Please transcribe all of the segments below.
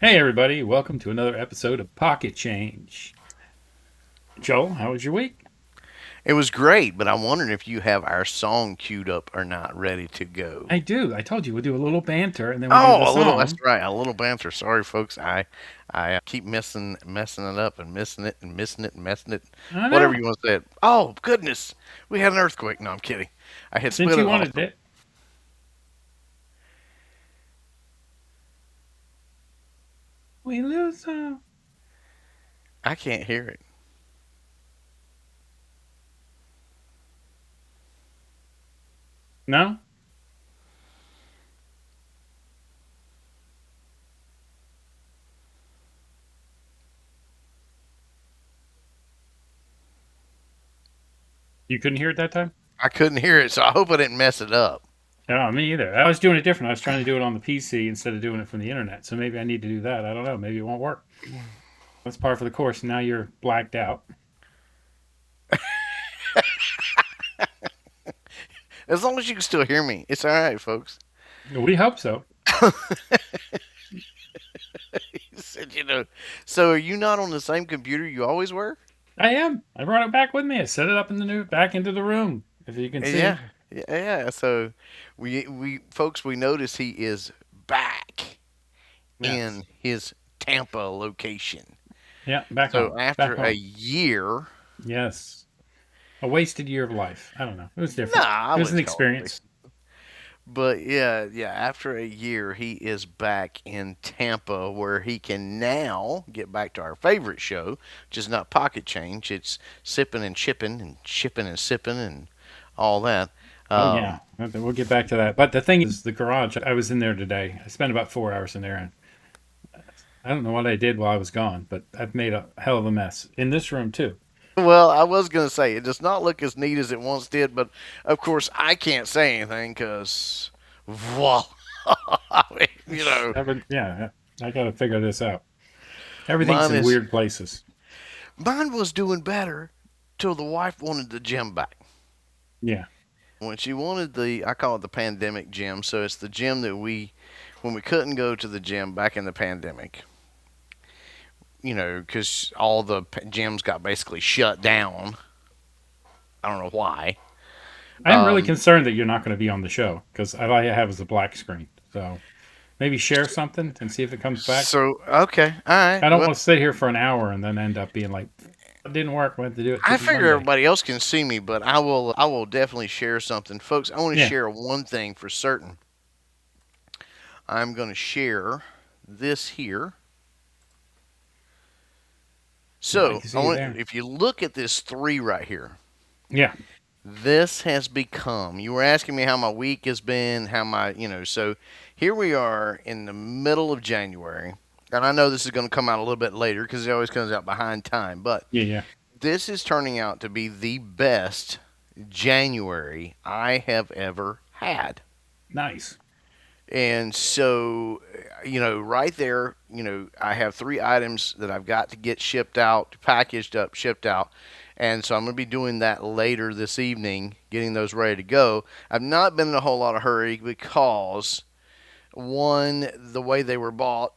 Hey everybody, welcome to another episode of Pocket Change. Joel, how was your week? It was great, but I'm wondering if you have our song queued up or not, ready to go. I do. I told you we'll do a little banter and then we do the Oh, a little. That's song. right, a little banter. Sorry, folks. I keep messing it up and missing it and missing it and messing it. I Whatever know. you want to say. Oh goodness, we had an earthquake. No, I'm kidding. I had Since split you it off. wanted it, we lose some. I can't hear it. No? You couldn't hear it that time? I couldn't hear it, so I hope I didn't mess it up. No, me either. I was doing it different. I was trying to do it on the PC instead of doing it from the internet. So maybe I need to do that. I don't know. Maybe it won't work. That's par for the course. Now you're blacked out. As long as you can still hear me, it's all right, folks. We hope so. He said, So are you not on the same computer you always were? I am. I brought it back with me. I set it up in the new back into the room. If you can Yeah, see. yeah. So we folks, we notice he is back Yes. in his Tampa location. Yeah, back So home. Back after a home. year, Yes. A wasted year of life. I don't know. It was nah, different. I It was an wouldn't call it experience. wasted. But yeah, after a year, he is back in Tampa where he can now get back to our favorite show, which is not pocket change. It's sipping and chipping and shipping and sipping and all that. Oh yeah, Um, we'll get back to that. But the thing is, the garage. I was in there today. I spent about 4 hours in there, and I don't know what I did while I was gone, but I've made a hell of a mess in this room too. Well, I was going to say it does not look as neat as it once did, but of course I can't say anything because, well, I mean, Yeah, I got to figure this out. Everything's mine in is weird places. mine was doing better till the wife wanted the gym back. Yeah, When she wanted I call it the pandemic gym, so it's the gym that when we couldn't go to the gym back in the pandemic, because all the gyms got basically shut down. I don't know why. I'm really Um, concerned that you're not going to be on the show because all I have is a black screen. So maybe share something and see if it comes back. so okay, all right. I don't Well, want to sit here for an hour and then end up being like, it didn't work. We have to do it I figure Monday. everybody else can see me, but I will definitely share something, folks. I want to Yeah, share one thing for certain. I'm going to share this here. yeah, I So can I see you want there. if you look at this three right here, Yeah. this has become. You were asking me how my week has been, how So here we are in the middle of January, and I know this is going to come out a little bit later because it always comes out behind time, but Yeah, yeah. this is turning out to be the best January I have ever had. Nice. And so, right there, I have three items that I've got to get shipped out, packaged up, shipped out. And so I'm going to be doing that later this evening, getting those ready to go. I've not been in a whole lot of hurry because, one, the way they were bought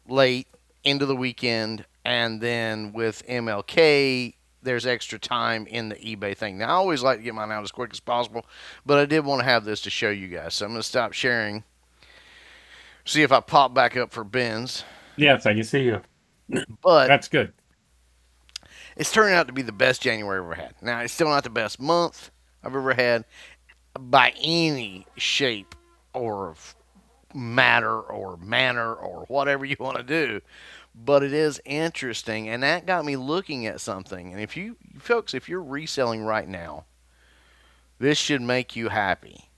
late into the weekend, and then with MLK, there's extra time in the eBay thing. Now, I always like to get mine out as quick as possible, but I did want to have this to show you guys. So I'm going to stop sharing, see if I pop back up for bins. Yes, I can see you. But That's good. it's turning out to be the best January I've ever had. Now, it's still not the best month I've ever had by any shape or matter or manner or whatever you want to do. But it is interesting, and that got me looking at something. And if you folks, if you're reselling right now, this should make you happy.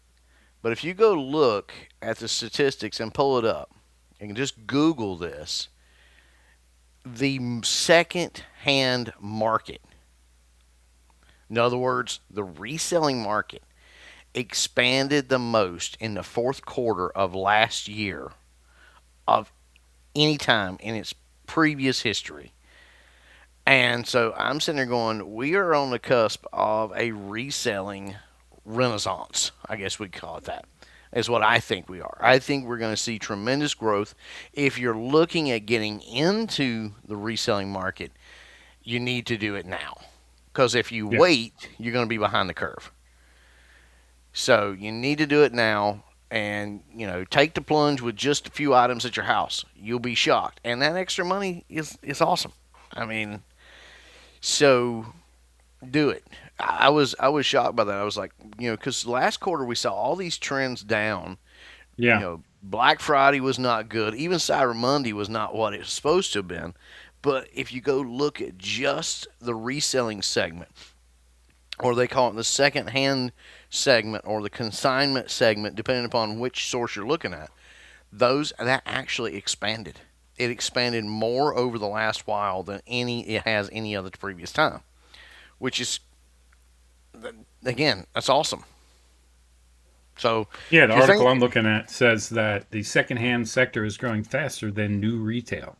But if you go look at the statistics and pull it up, and just Google this, the second hand market, in other words, the reselling market, expanded the most in the fourth quarter of last year of any time in its previous history. And so I'm sitting there going, we are on the cusp of a reselling renaissance. I guess we'd call it that. is what I think we are. I think we're going to see tremendous growth. If you're looking at getting into the reselling market, you need to do it now. Because if you Yeah. wait, you're going to be behind the curve. So you need to do it now and, take the plunge with just a few items at your house. You'll be shocked. And that extra money is awesome. I mean, so do it. I was shocked by that. I was like, because last quarter we saw all these trends down. Yeah. Black Friday was not good. Even Cyber Monday was not what it was supposed to have been. But if you go look at just the reselling segment, or they call it the second hand segment or the consignment segment, depending upon which source you're looking at, that actually expanded. It expanded more over the last while than it has any other previous time, which is, again, that's awesome. So Yeah. The if you're article thinking, I'm looking at says that the secondhand sector is growing faster than new retail.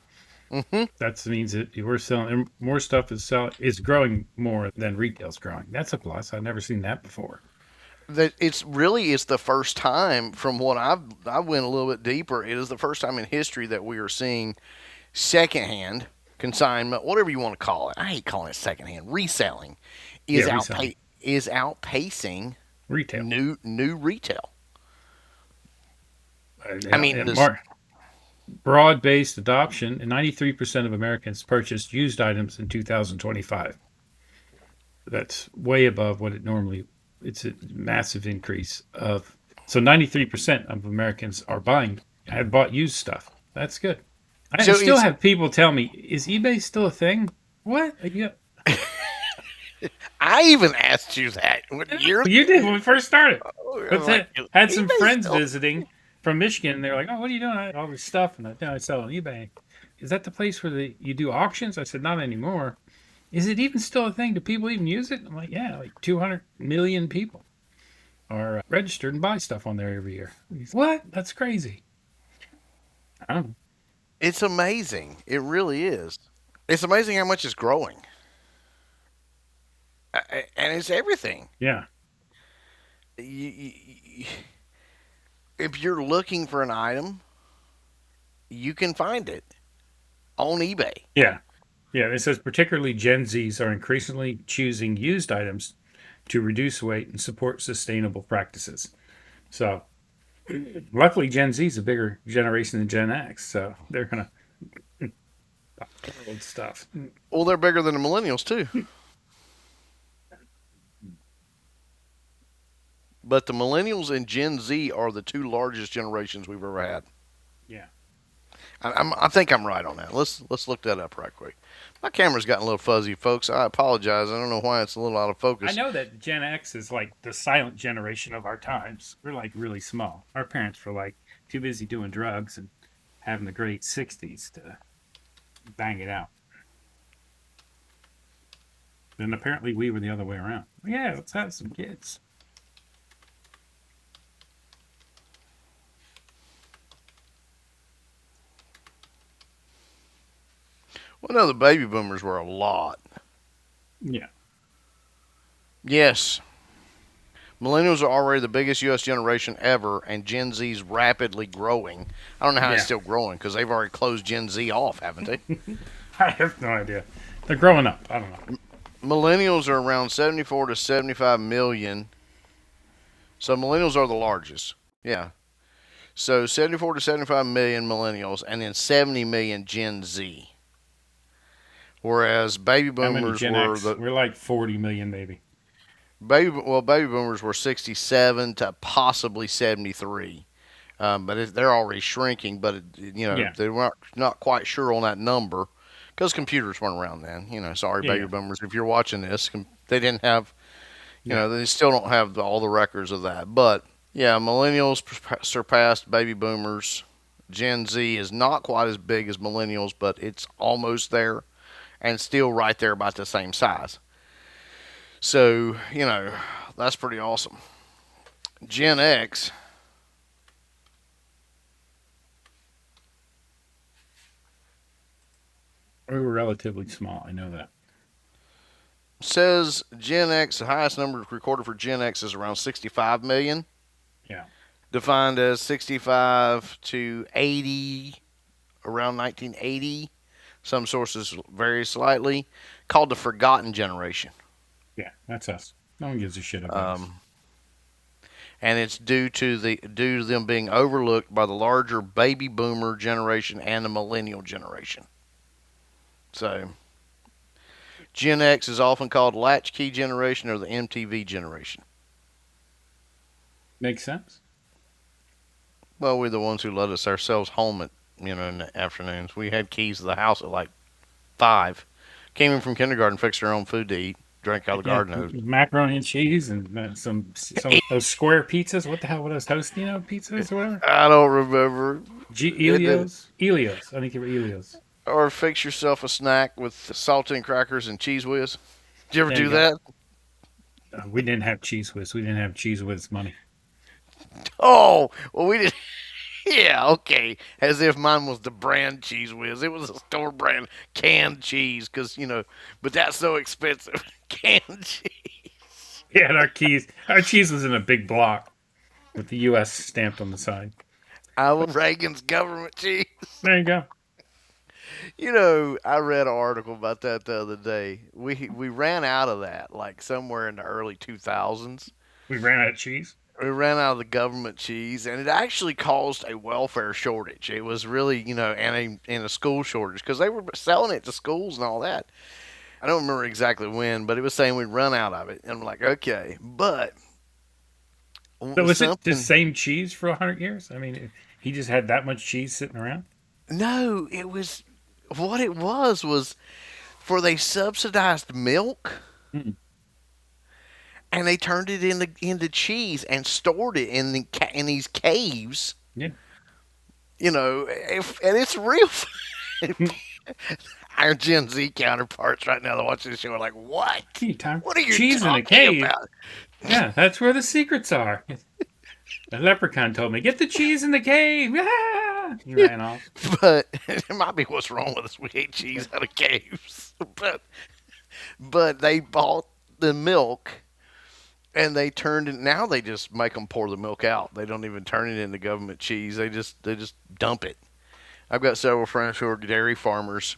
hmm That means that we're selling more stuff is growing more than retail's growing. That's a plus. I've never seen that before. that it's the first time from what I went a little bit deeper. It is the first time in history that we are seeing secondhand consignment, whatever you want to call it. I hate calling it secondhand. Reselling Yeah, is reselling outpacing retail. new retail. I Yeah, mean, and this broad-based adoption, and 93% of Americans purchased used items in 2025. That's way above what it normally. It's a massive increase of. So 93% of Americans have bought used stuff. That's good. I so still it's have people tell me, "Is eBay still a thing?" What? Yeah, I even asked you that what year. you did when we first started. I'm But like, had some eBay friends still. visiting from Michigan. They're like, "Oh, what are you doing? I had all this stuff, and I sell on eBay." Is that the place where you do auctions? I said, not anymore. Is it even still a thing? Do people even use it? I'm like, yeah, like 200 million people are registered and buy stuff on there every year. What? That's crazy. I don't know. It's amazing. It really is. It's amazing how much it's growing, and it's everything. Yeah, You, if you're looking for an item, you can find it on eBay. yeah, yeah. It says particularly Gen Zs are increasingly choosing used items to reduce weight and support sustainable practices. So, luckily, Gen Z is a bigger generation than Gen X, so they're gonna buy old stuff. Well, they're bigger than the millennials too. But the millennials and Gen Z are the two largest generations we've ever had. Yeah. I think I'm right on that. Let's look that up right quick. My camera's gotten a little fuzzy, folks. I apologize. I don't know why it's a little out of I focus. know that Gen X is like the silent generation of our times. We're like really small. Our parents were like too busy doing drugs and having the great 60s to bang it out. And apparently we were the other way around. Yeah, let's have some kids. Well, no, the baby boomers were a lot. Yeah. Yes, millennials are already the biggest U.S. generation ever, and Gen Z's rapidly growing. I don't know how it's Yeah. still growing because they've already closed Gen Z off, haven't they? I have no idea. They're growing up. I don't know. Millennials are around 74 to 75 million. So millennials are the largest. Yeah. So 74 to 75 million millennials and then 70 million Gen Z. Whereas baby How many boomers Gen were X? the We're like 40 million maybe. baby boomers were 67 to possibly 73. They're already shrinking, but Yeah. they were not quite sure on that number because computers weren't around then. Sorry, Yeah, baby yeah. boomers, if you're watching this, they didn't have, Yeah. they still don't have all the records of that. But yeah, millennials surpassed baby boomers. Gen Z is not quite as big as millennials, but it's almost there and still right there about the same size. So, that's pretty awesome. Gen X We were relatively small. I know that. says Gen X, the highest number recorded for Gen X is around 65 million. Yeah. defined as 65 to 80, around 1980. Some sources vary slightly. Called the Forgotten Generation. Yeah, that's us. No one gives a shit about us. Um, and it's due to them being overlooked by the larger baby boomer generation and the millennial generation. So Gen X is often called latchkey generation or the MTV generation. Makes sense. Well, we're the ones who let us ourselves home at in the afternoons. We had keys to the house at like 5. Came in from kindergarten, fixed our own food to eat, drank out of the Yeah, garden hose. macaroni and cheese and some of those square pizzas. What the hell were those Tostino pizzas or whatever? I don't remember. Elios. I think they were Elios. Or fix yourself a snack with saltine crackers and cheese whiz. Did you ever There you do go. that? We didn't have cheese whiz. We didn't have cheese whiz money. Oh, well, we did. Yeah, okay. As if mine was the brand cheese whiz. It was a store brand canned cheese, but that's so expensive. Canned cheese. Yeah, and our cheese was in a big block with the U.S. stamped on the side. I was Reagan's government cheese. There you go. I read an article about that the other day. We ran out of that like somewhere in the early 2000s. We ran out of cheese. We ran out of the government cheese, and it actually caused a welfare shortage. It was really, and a school shortage because they were selling it to schools and all that. I don't remember exactly when, but it was saying we'd run out of it. And I'm like, okay, but So was it the something. same cheese for 100 years? I mean, he just had that much cheese sitting around. No, it was what it was for they subsidized milk Mm. and they turned it into cheese and stored it in these caves. Yeah. And it's real. Our Gen Z counterparts right now that watch this show are like, "What? Gee, Tom, What are you cheese in a talking cave. about?" Yeah, that's where the secrets are. The leprechaun told me, "Get the cheese in the cave." Ah! He ran off. But it might be what's wrong with us. We hate cheese out of caves. But they bought the milk and they turned it. Now they just make them pour the milk out. They don't even turn it into government cheese. They just dump it. I've got several friends who are dairy farmers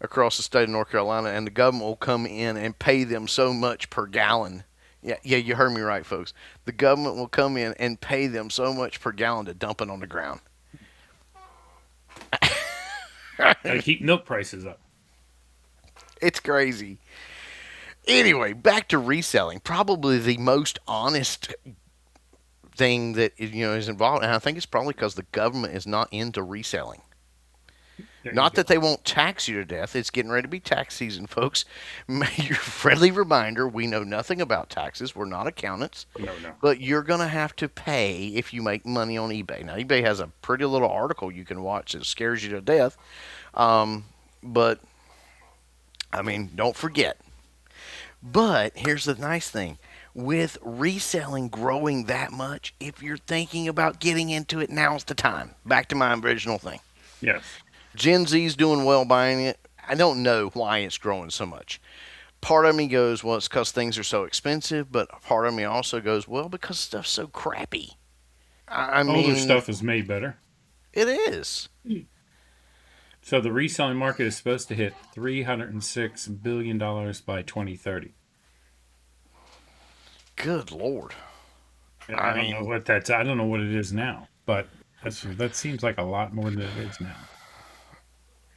across the state of North Carolina, and the government will come in and pay them so much per gallon. Yeah, you heard me right, folks. The government will come in and pay them so much per gallon to dump it on the ground. Gotta keep milk prices up. It's crazy. Anyway, back to reselling. Probably the most honest thing that is involved, and I think it's probably because the government is not into reselling. There you Not go. that they won't tax you to death. It's getting ready to be tax season, folks. Your friendly reminder: we know nothing about taxes. We're not accountants, No, no. but you're going to have to pay if you make money on eBay. Now, eBay has a pretty little article you can watch that scares you to death. But I mean, don't forget. But here's the nice thing. With reselling growing that much, if you're thinking about getting into it, now's the time. Back to my original thing. Yes. Gen Z's doing well buying it. I don't know why it's growing so much. Part of me goes, well, it's because things are so expensive, but part of me also goes, well, because stuff's so crappy. I Older mean, stuff is made better. it is. So the reselling market is supposed to hit $306 billion by 2030. Good Lord. And I I don't know mean, what that's. I don't know what it is now, but that seems like a lot more than it is now.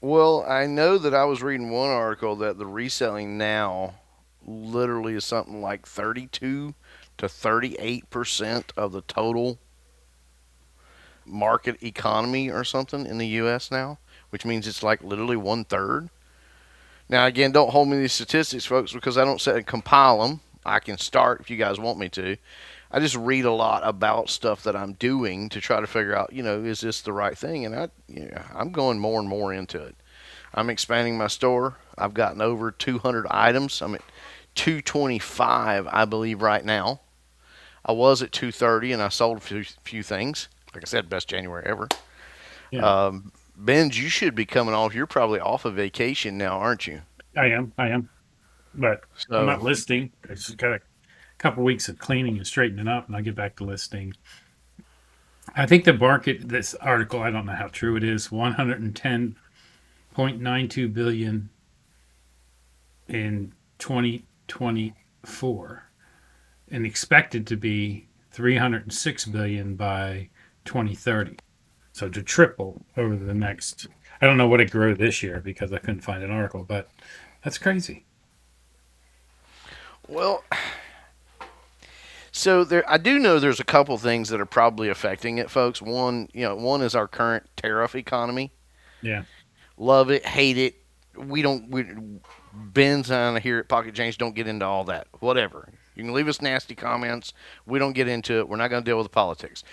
well, I know that I was reading one article that the reselling now literally is something like 32 to 38% of the total market economy or something in the U.S. now, which means it's like literally one third. Now, again, don't hold me to these statistics, folks, because I don't sit and compile them. I can start if you guys want me to. I just read a lot about stuff that I'm doing to try to figure out, is this the right thing? And I'm going more and more into it. I'm expanding my store. I've gotten over 200 items. I'm at 225, I believe, right now. I was at 230, and I sold a few things. Like I said, best January ever. Yeah, Benj, you should be coming off. You're probably off of vacation now, aren't you? I am. I am. But I'm So, not listing. It's got a couple weeks of cleaning and straightening up, and I get back to listing. I think the market, this article, I don't know how true it is, 110.92 billion in 2024 and expected to be 306 billion by 2030. So to triple over the next, I don't know what it grew this year because I couldn't find an article, but that's crazy. Well, so there, I do know there's a couple things that are probably affecting it, folks. One, one is our current tariff economy. Yeah. Love it, hate it. We don't. Ben's on here at Pocket Change don't get into all that. Whatever. You can leave us nasty comments. We don't get into it. We're not going to deal with the politics.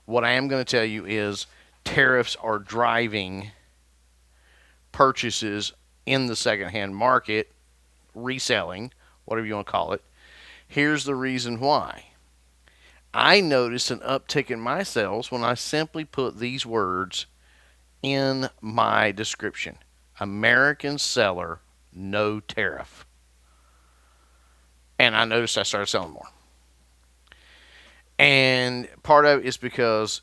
What I am going to tell you is tariffs are driving purchases in the secondhand market, reselling, whatever you want to call it. Here's the reason why. I noticed an uptick in my sales when I simply put these words in my description: American seller, no tariff. And I noticed I started selling more. And part of it is because,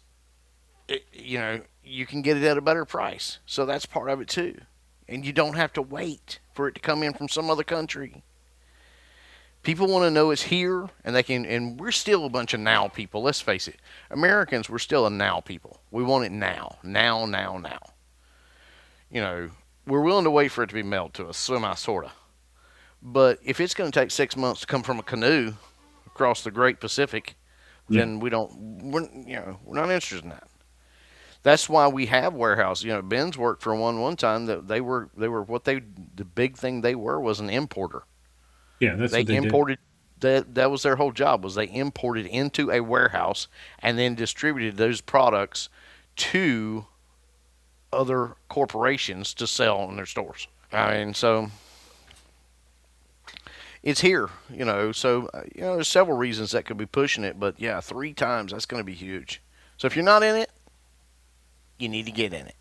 you can get it at a better price. So that's part of it too. And you don't have to wait for it to come in from some other country. People want to know it's here, and they can. And we're still a bunch of now people. Let's face it, Americans, we're still a now people. We want it now, now, now, now. You know, we're willing to wait for it to be mailed to us, sorta. But if it's going to take 6 months to come from a canoe across the Great Pacific, Yeah. then we're not interested in that. That's why we have warehouses. Ben's worked for one time that the big thing they were was an importer. Yeah. That's They what they did. imported that was their whole job, was they imported into a warehouse and then distributed those products to other corporations to sell in their stores. I mean, so it's here, So there's several reasons that could be pushing it, but yeah, 3 times, that's going to be huge. So if you're not in it, you need to get in it.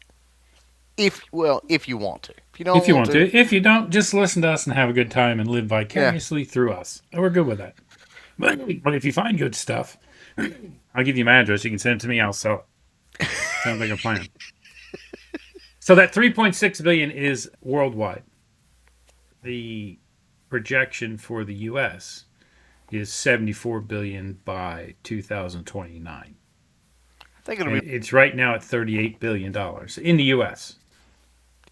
If you want to. If you don't If you want want to, to. If you don't, just listen to us and have a good time and live yeah. vicariously through us. We're good with that. But if you find good stuff, I'll give you my address. You can send it to me. I'll sell it. Sounds like a plan. So that 3.6 billion is worldwide. The projection for the U.S. is 74 billion by 2029. I think it'll And be it's right now at $38 billion in the U.S.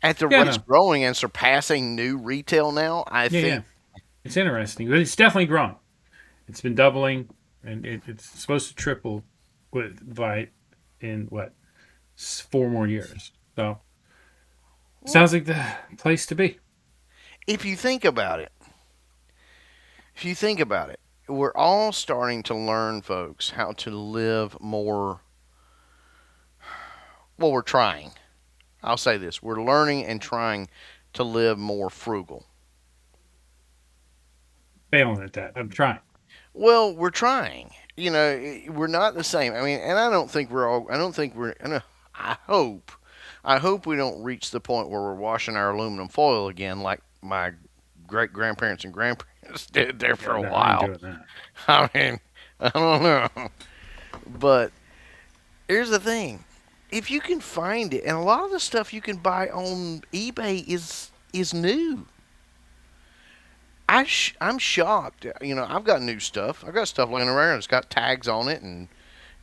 at the Yeah, rate's no. growing and surpassing new retail now. I Yeah, yeah. think It's interesting, but it's definitely growing. It's been doubling, and it's supposed to triple by in what 4 more years. So well, sounds like the place to be. if you think about it, we're all starting to learn, folks, how to live more. Well, we're trying. I'll say this: we're learning and trying to live more frugal. Failing at that. I'm trying. Well, we're trying. We're not the same. I mean, and I don't think we're all. I don't think we're. I hope. I hope we don't reach the point where we're washing our aluminum foil again, like my great grandparents and grandparents did there for Yeah, a no, I ain't while. doing that. I mean, I don't know. But here's the thing: if you can find it, and a lot of the stuff you can buy on eBay is new. I'm shocked. I've got new stuff. I've got stuff laying around. It's got tags on it and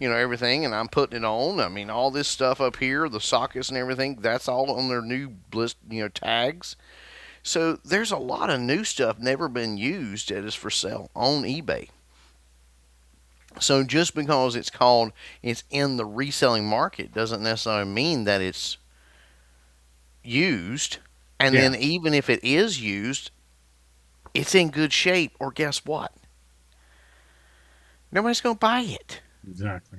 everything, and I'm putting it on. I mean, all this stuff up here, the sockets and everything, that's all on their new list, tags. So there's a lot of new stuff never been used that is for sale on eBay. So just because it's in the reselling market doesn't necessarily mean that it's used. And Yeah, then even if it is used, it's in good shape, or guess what? Nobody's going to buy it. exactly.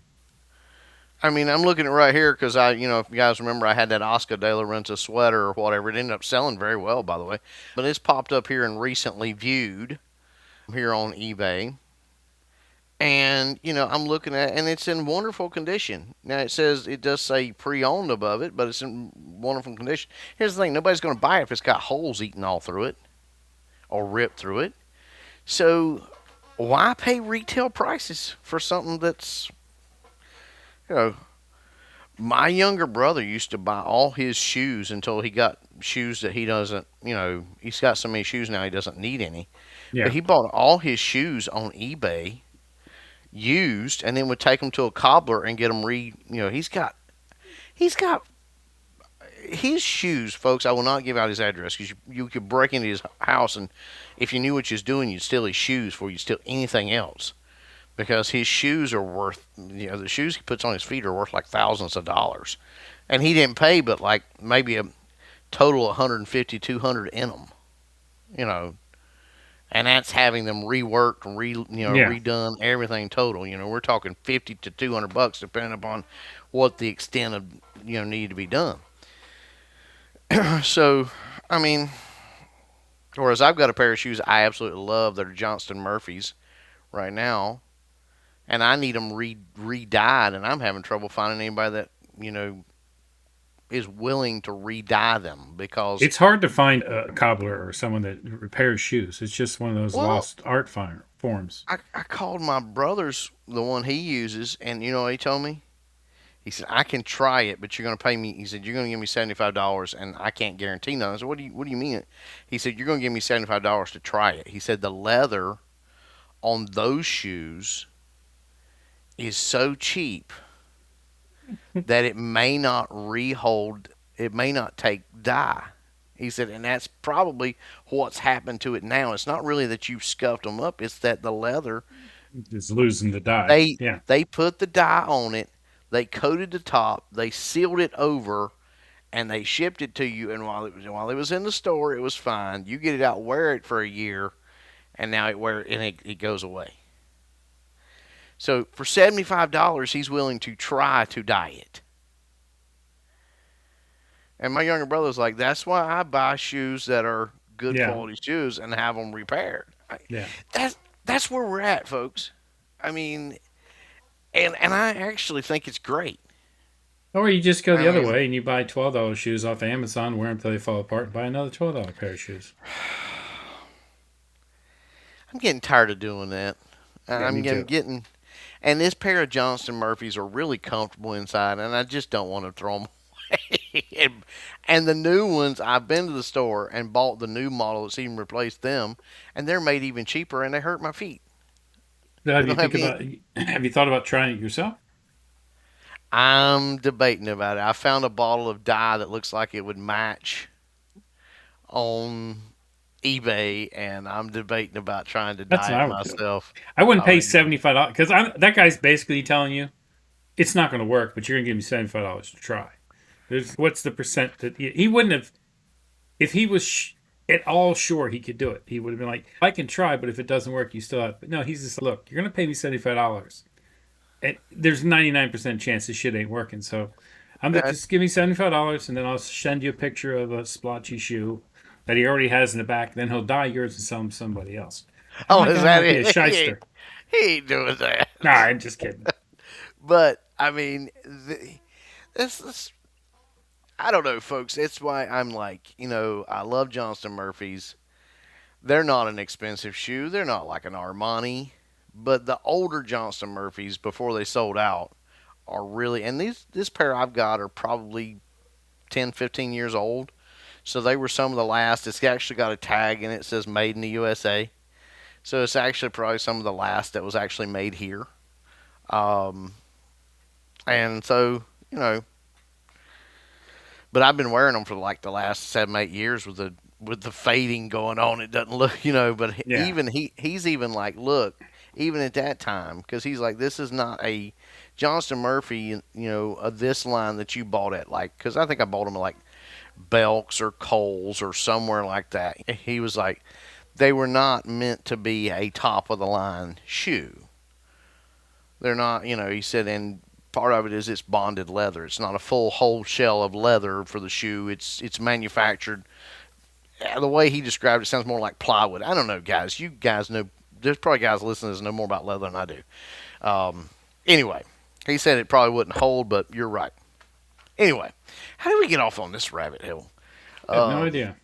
I mean, I'm looking at it right here because if you guys remember, I had that Oscar de la Renta sweater or whatever. It ended up selling very well, by the way. But it's popped up here and recently viewed here on eBay. And, I'm looking at it, and it's in wonderful condition. Now, it does say pre-owned above it, but it's in wonderful condition. Here's the thing: nobody's going to buy it if it's got holes eaten all through it or ripped through it. So, why pay retail prices for something that's, My younger brother used to buy all his shoes until he got shoes that he doesn't, he's got so many shoes now he doesn't need any. But Yeah. he bought all his shoes on eBay used and then would take them to a cobbler and get them he's got his shoes, folks. I will not give out his address because you could break into his house and if you knew what you was doing, you'd steal his shoes before you steal anything else. Because his shoes are worth, the shoes he puts on his feet are worth like thousands of dollars, and he didn't pay but like maybe a total 150, 200 in them, you know, and that's having them reworked, Yeah. redone, everything total. We're talking 50 to 200 bucks depending upon what the extent of need to be done. So, I mean, whereas I've got a pair of shoes I absolutely love that are Johnston Murphys right now, and I need them re-dyed, and I'm having trouble finding anybody that is willing to re-dye them because, It's hard to find a cobbler or someone that repairs shoes. It's just one of those well, lost art forms. I called my brother's the one he uses, and you know what he told me? He said I can try it, but you're going to pay me. He said you're going to give me $75, and I can't guarantee nothing. I said what do you mean? He said you're going to give me $75 to try it. He said the leather on those shoes is so cheap that it may not rehold, it may not take dye. He said, and that's probably what's happened to it now. It's not really that you've scuffed them up; it's that the leather It's losing the dye. they Yeah. they put the dye on it, they coated the top, they sealed it over, and they shipped it to you. And while it was in the store, it was fine. You get it out, wear it for a year, and now it goes away. So for $75, he's willing to try to dye it. And my younger brother's like, that's why I buy shoes that are good Yeah. quality shoes and have them repaired. Yeah. That's where we're at, folks. I mean, and I actually think it's great. Or you just go I the other mean, way and you buy $12 shoes off Amazon, wear them till they fall apart, and buy another $12 pair of shoes. I'm getting tired of doing that. Yeah, I'm me too. getting, and this pair of Johnston Murphys are really comfortable inside, and I just don't want to throw them away. and the new ones, I've been to the store and bought the new model that's even replaced them, and they're made even cheaper, and they hurt my feet. So They have you don't have think any. about? Have you thought about trying it yourself? I'm debating about it. I found a bottle of dye that looks like it would match on eBay, and I'm debating about trying to That's dye what it I would do. myself. I wouldn't I pay mean, $75 because I'm that guy's basically telling you it's not going to work, but you're going to give me $75 to try. What's the percent that he wouldn't have if he was at all sure he could do it? He would have been like, I can try, but if it doesn't work, you still have. But no, he's just look, you're going to pay me $75, and there's 99% chance this shit ain't working. So I'm just give me $75, and then I'll send you a picture of a splotchy shoe that he already has in the back. Then he'll dye yours and sell them to somebody else. I'm oh, not is going that to be a it? shyster. He ain't doing that. Nah, I'm just kidding. But I mean, this I don't know, folks. It's why I'm like, I love Johnston Murphys. They're not an expensive shoe. They're not like an Armani, but the older Johnston Murphys before they sold out are really. And this pair I've got are probably 10, 15 years old. So they were some of the last. It's actually got a tag in it that says "Made in the USA." So it's actually probably some of the last that was actually made here. Um, and so but I've been wearing them for like the last 7, 8 years with the fading going on. It doesn't look, But Yeah. even he's even like, look, even at that time, because he's like, this is not a Johnston Murphy, of this line that you bought at like, because I think I bought them at like Belk's or Kohl's or somewhere like that. He was like, they were not meant to be a top of the line shoe. They're not, he said, and part of it is it's bonded leather. It's not a full whole shell of leather for the shoe. It's manufactured. The way he described it sounds more like plywood. I don't know, guys. You guys know. There's probably guys listening that know more about leather than I do. Anyway, he said it probably wouldn't hold, but you're right. Anyway, how did we get off on this rabbit hole? I have no Um, idea.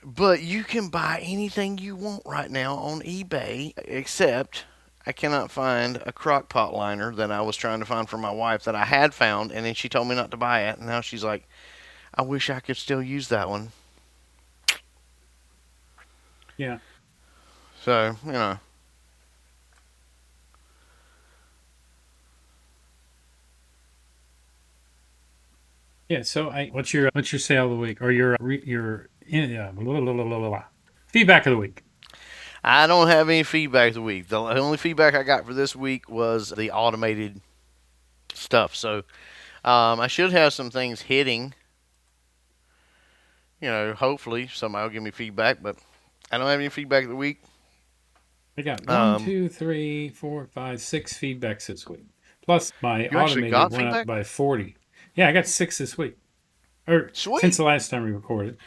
but you can buy anything you want right now on eBay, except I cannot find a crock pot liner that I was trying to find for my wife that I had found, and then she told me not to buy it. And now she's like, I wish I could still use that one. Yeah. So, you know, Yeah. So what's your sale of the week or blah, blah, blah, blah, blah. Feedback of the week? I don't have any feedback the week. The only feedback I got for this week was the automated stuff. So, I should have some things hitting. Hopefully somebody will give me feedback, but I don't have any feedback of the week. I got one, Um, two, three, four, five, six feedbacks this week. Plus my you actually automated got went up feedback? by 40. Yeah, I got six this week. Or since Sweet. the last time we recorded.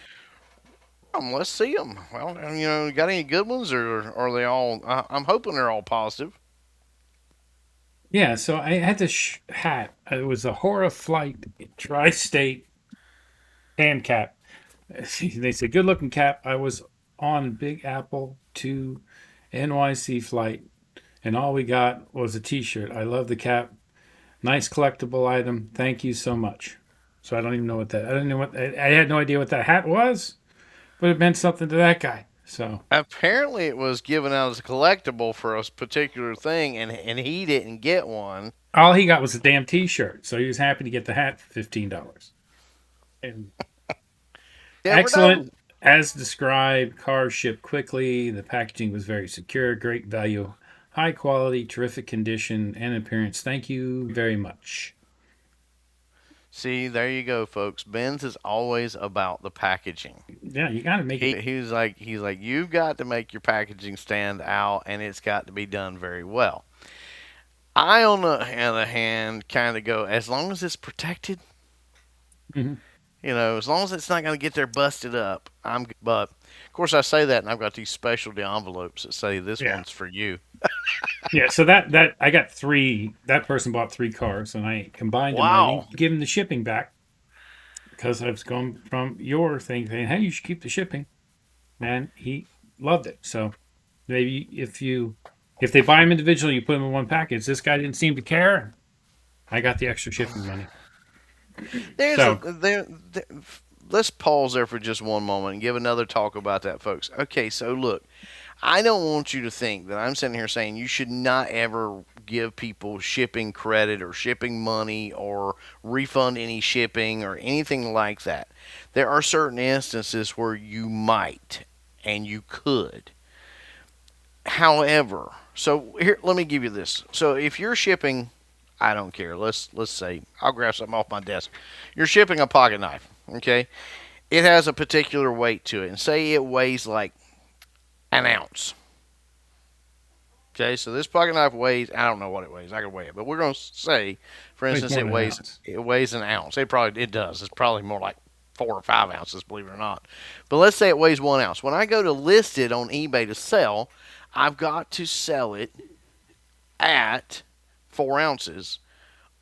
Let's see them. Well, you got any good ones, or are they all? I'm hoping they're all positive. Yeah, so I had this hat. It was a Hora Flight Tri-State hand cap. They said, good looking cap. I was on Big Apple to NYC flight, and all we got was a t shirt. I love the cap. Nice collectible item. Thank you so much. So I don't even know what that. I didn't know what. I had no idea what that hat was, but it meant something to that guy. So Apparently, it was given out as a collectible for a particular thing, and he didn't get one. all he got was a damn T-shirt. So he was happy to get the hat for $15. And Never know. excellent, as described. Car shipped quickly. The packaging was very secure. Great value. High quality, terrific condition and appearance. Thank you very much. See, there you go, folks. Ben's is always about the packaging. Yeah, you got to make it. He's like you've got to make your packaging stand out, and it's got to be done very well. I, on the other hand, kind of go as long as it's protected. Mhm. As long as it's not going to get there busted up, I'm good. But of course, I say that, and I've got these specialty envelopes that say this Yeah. one's for you. Yeah, so that I got three. That person bought three cars, and I combined them. I Wow. didn't give him the shipping back because I was going from your thing saying, "Hey, you should keep the shipping." And he loved it. So maybe if they buy them individually, you put them in one package. This guy didn't seem to care. I got the extra shipping money. There's a So there. Let's pause there for just one moment and give another talk about that, folks. Okay, so look, I don't want you to think that I'm sitting here saying you should not ever give people shipping credit or shipping money or refund any shipping or anything like that. There are certain instances where you might and you could. However, so here, let me give you this. So if you're shipping, I don't care. Let's say I'll grab something off my desk. You're shipping a pocket knife, okay? It has a particular weight to it, and say it weighs like an ounce. Okay, so this pocket knife weighs, I don't know what it weighs. I can weigh it, but we're going to say, for it's instance, more it than an weighs ounce. it weighs an ounce. It does. It's probably more like 4 or 5 ounces, believe it or not. But let's say it weighs 1 ounce. When I go to list it on eBay to sell, I've got to sell it at 4 ounces,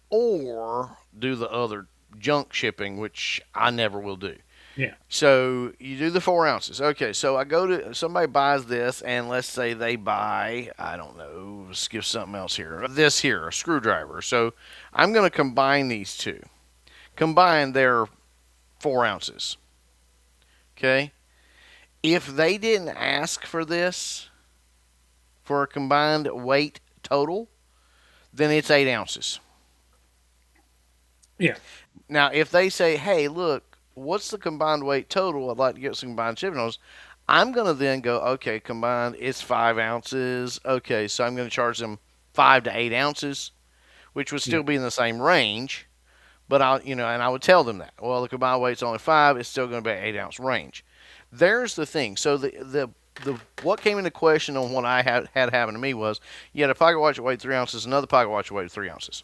or do the other junk shipping, which I never will do. Yeah. So you do the 4 ounces. Okay, so I go to somebody buys this, and let's say they buy, I don't know, let's give something else here. This here, a screwdriver. So I'm going to combine these two. Combine their 4 ounces. Okay? If they didn't ask for this for a combined weight total, then it's 8 ounces. Yeah. Now, if they say, hey, look, what's the combined weight total? I'd like to get some combined shipping notes. I'm going to then go, okay, combined, it's 5 ounces. Okay, so I'm going to charge them 5 to 8 ounces, which would Yeah. still be in the same range. But and I would tell them that. Well, the combined weight's only 5. It's still going to be an 8 ounce range. There's the thing. So the what came into question on what I had happen to me was you had a pocket watch that weighed 3 ounces, another pocket watch that weighed 3 ounces.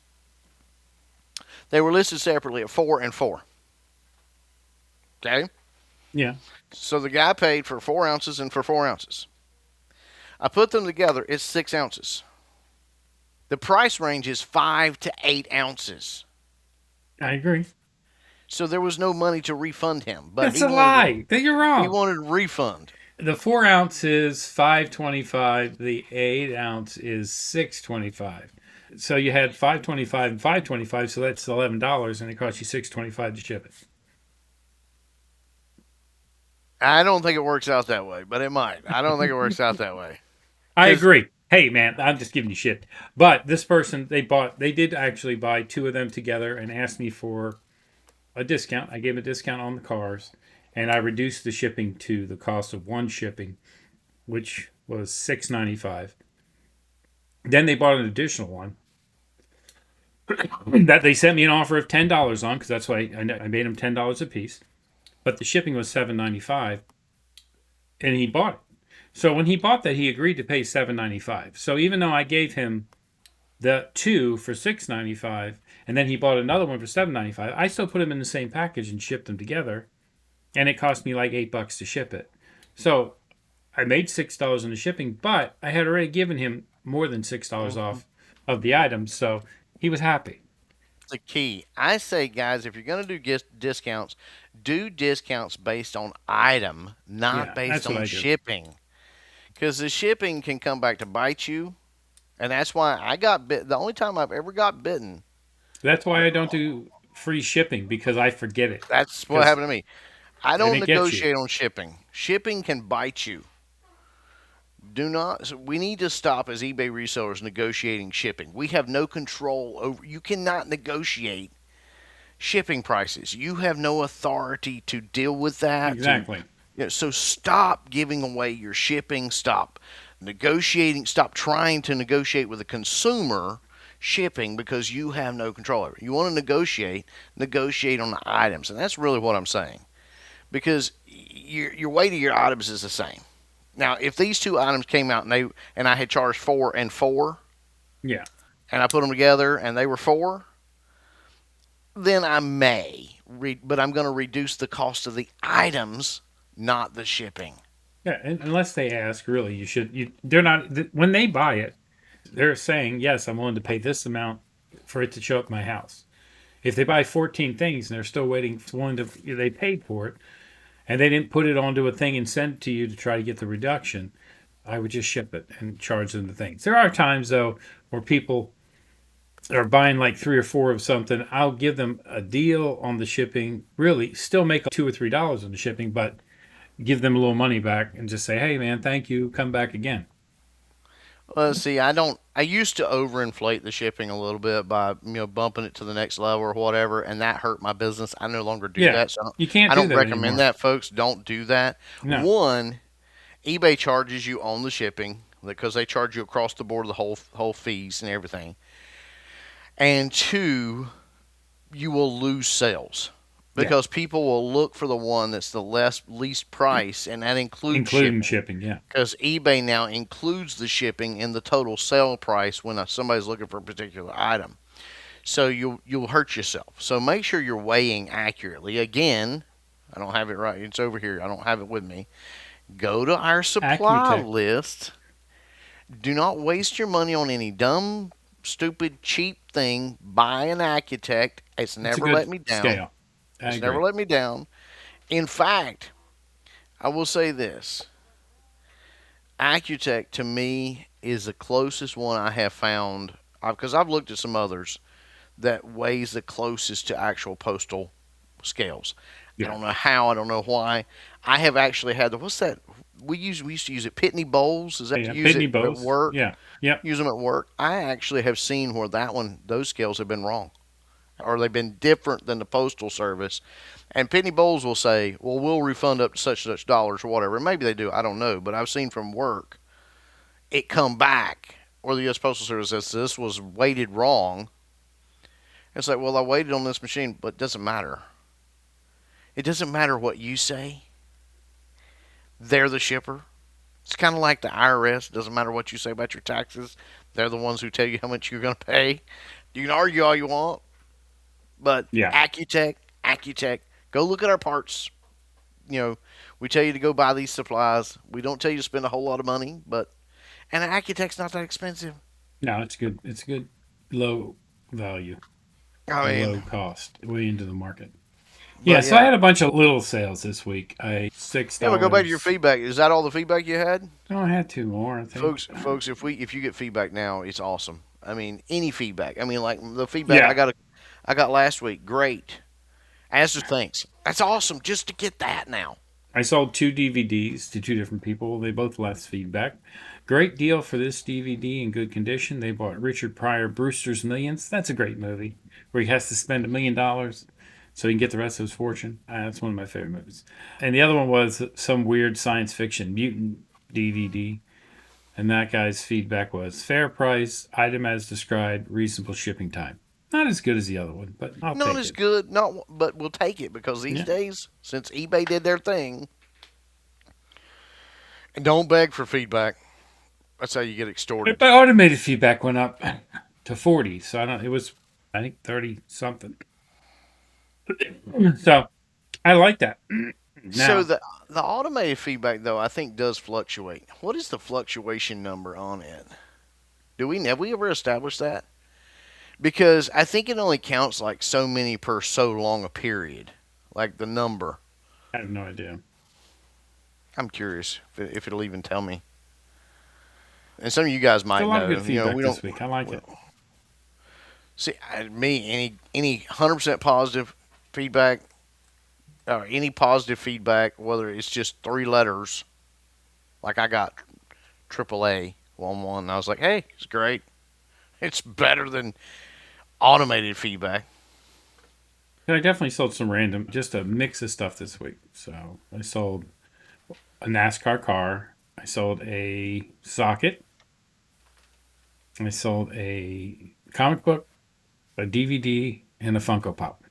They were listed separately at 4 and 4. Okay? Yeah. So the guy paid for 4 ounces and for 4 ounces. I put them together, it's 6 ounces. The price range is 5 to 8 ounces. I agree. So there was no money to refund him, but That's a lie. That you're he wrong. wanted a refund. The 4 ounce is 5.25. The 8 ounce is 6.25. So you had 5.25 and 5.25. So that's $11, and it cost you 6.25 to ship it. I don't think it works out that way, but it might. I don't think it works out that way. I Because agree. Hey man, I'm just giving you shit. But this person, they did actually buy two of them together and asked me for a discount. I gave them a discount on the cars, and I reduced the shipping to the cost of one shipping, which was $6.95. Then they bought an additional one that they sent me an offer of $10 on, because that's why I made them $10 a piece. But the shipping was $7.95, and he bought it. So when he bought that, he agreed to pay $7.95. So even though I gave him the two for $6.95, and then he bought another one for $7.95, I still put them in the same package and shipped them together, and it cost me like $8 to ship it. So I made $6 in the shipping, but I had already given him more than $6 off of the items, so he was happy. the key. I say, guys, if you're going to discounts, do discounts based on item, not Yeah, based that's what on I do. shipping. Because the shipping can come back to bite you. And that's why I got bit. The only time I've ever got bitten, That's why I don't do free shipping, because I forget it. that's what Because happened to me. I then don't it gets you. negotiate on shipping. Shipping can bite you. Do not. So we need to stop as eBay resellers negotiating shipping. We have no control over. You cannot negotiate shipping prices. You have no authority to deal with that. Exactly. So stop giving away your shipping. Stop negotiating. Stop trying to negotiate with the consumer shipping because you have no control over it. You want to negotiate on the items, and that's really what I'm saying. Because your weight of your items is the same. Now, if these two items came out and I had charged 4 and 4, Yeah. and I put them together and they were 4, then I but I'm going to reduce the cost of the items, not the shipping. Yeah, unless they ask, really, you should. They're not when they buy it. They're saying, yes, I'm willing to pay this amount for it to show up at my house. If they buy 14 things and they're still waiting, willing to, they paid for it, and they didn't put it onto a thing and send it to you to try to get the reduction, I would just ship it and charge them the things. There are times though where people are buying like three or four of something. I'll give them a deal on the shipping. Really, still make $2 or $3 on the shipping, but give them a little money back and just say, "Hey, man, thank you. Come back again." Well, see, I don't. I used to overinflate the shipping a little bit by bumping it to the next level or whatever, and that hurt my business. I no longer do Yeah, that, so you can't I do don't that recommend anymore. that, folks. Don't do that. No, One, eBay charges you on the shipping because they charge you across the board the whole fees and everything. And two, you will lose sales yeah, because people will look for the one that's the least price, and that includes including shipping. shipping. Yeah, Because eBay now includes the shipping in the total sale price when somebody's looking for a particular item. So you'll hurt yourself. So make sure you're weighing accurately. Again, I don't have it right. It's over here. I don't have it with me. Go to our supply Accutech. list. Do not waste your money on any dumb, stupid, cheap thing. Buy an Accutech. It's It's a never good let me down. scale. I It's never agree. let me down. In fact, I will say this. Accutech to me is the closest one I have found because I've looked at some others that weighs the closest to actual postal scales. I Yeah, don't know how. I don't know why. I have actually had the what's that? We used to use it Pitney Bowls. Is that yeah. to use Pitney it at Bowes. work? Yeah, yep. Use them at work. I actually have seen where those scales have been wrong, or they've been different than the postal service. And Pitney Bowles will say, "Well, we'll refund up to such and such dollars or whatever." Maybe they do. I don't know. But I've seen from work it come back, or the U.S. Postal Service says this was weighted wrong. It's like, well, I waited on this machine, but it doesn't matter. It doesn't matter what you say. They're the shipper. It's kind of like the IRS. It doesn't matter what you say about your taxes. They're the ones who tell you how much you're going to pay. You can argue all you want, but Yeah, Accutech, go look at our parts. You know, we tell you to go buy these supplies. We don't tell you to spend a whole lot of money, but and an Accutech's not that expensive. no, it's good. It's good low value I or mean, low cost way into the market. Yeah, But so I yeah, had a bunch of little sales this week. I yeah. But go back to your $6. feedback. Is that all the feedback you had? No, I had two more, I think. Folks, if you get feedback now, it's awesome. I mean, any feedback. I mean, like the feedback Yeah, I got last week. Great. Answer thanks. That's awesome. Just to get that now. I sold two DVDs to two different people. They both left feedback. Great deal for this DVD in good condition. They bought Richard Pryor Brewster's Millions. That's a great movie where he has to spend $1 million so he can get the rest of his fortune. That's one of my favorite movies. And the other one was some weird science fiction mutant DVD. And that guy's feedback was fair price, item as described, reasonable shipping time. Not as good as the other one, but I'll Not take as it. good, not but we'll take it because these Yeah. days, since eBay did their thing, and don't beg for feedback. That's how you get extorted. My automated feedback went up to 40. So I don't, it was, I think, 30 something. So I like that. So Now, the automated feedback though, I think does fluctuate. What is the fluctuation number on it? Do we have we ever established that? Because I think it only counts like so many per so long a period, like the number. I have no idea. I'm curious if it'll even tell me. And some of you guys It's a might lot of know. good You know, feedback we this don't. week. I like We it. don't see any 100% positive feedback or any positive feedback, whether it's just three letters. Like I got AAA 1-1. And I was like, hey, it's great. It's better than automated feedback. And I definitely sold some random, just a mix of stuff this week. So I sold a NASCAR car. I sold a socket. I sold a comic book, a DVD, and a Funko Pop.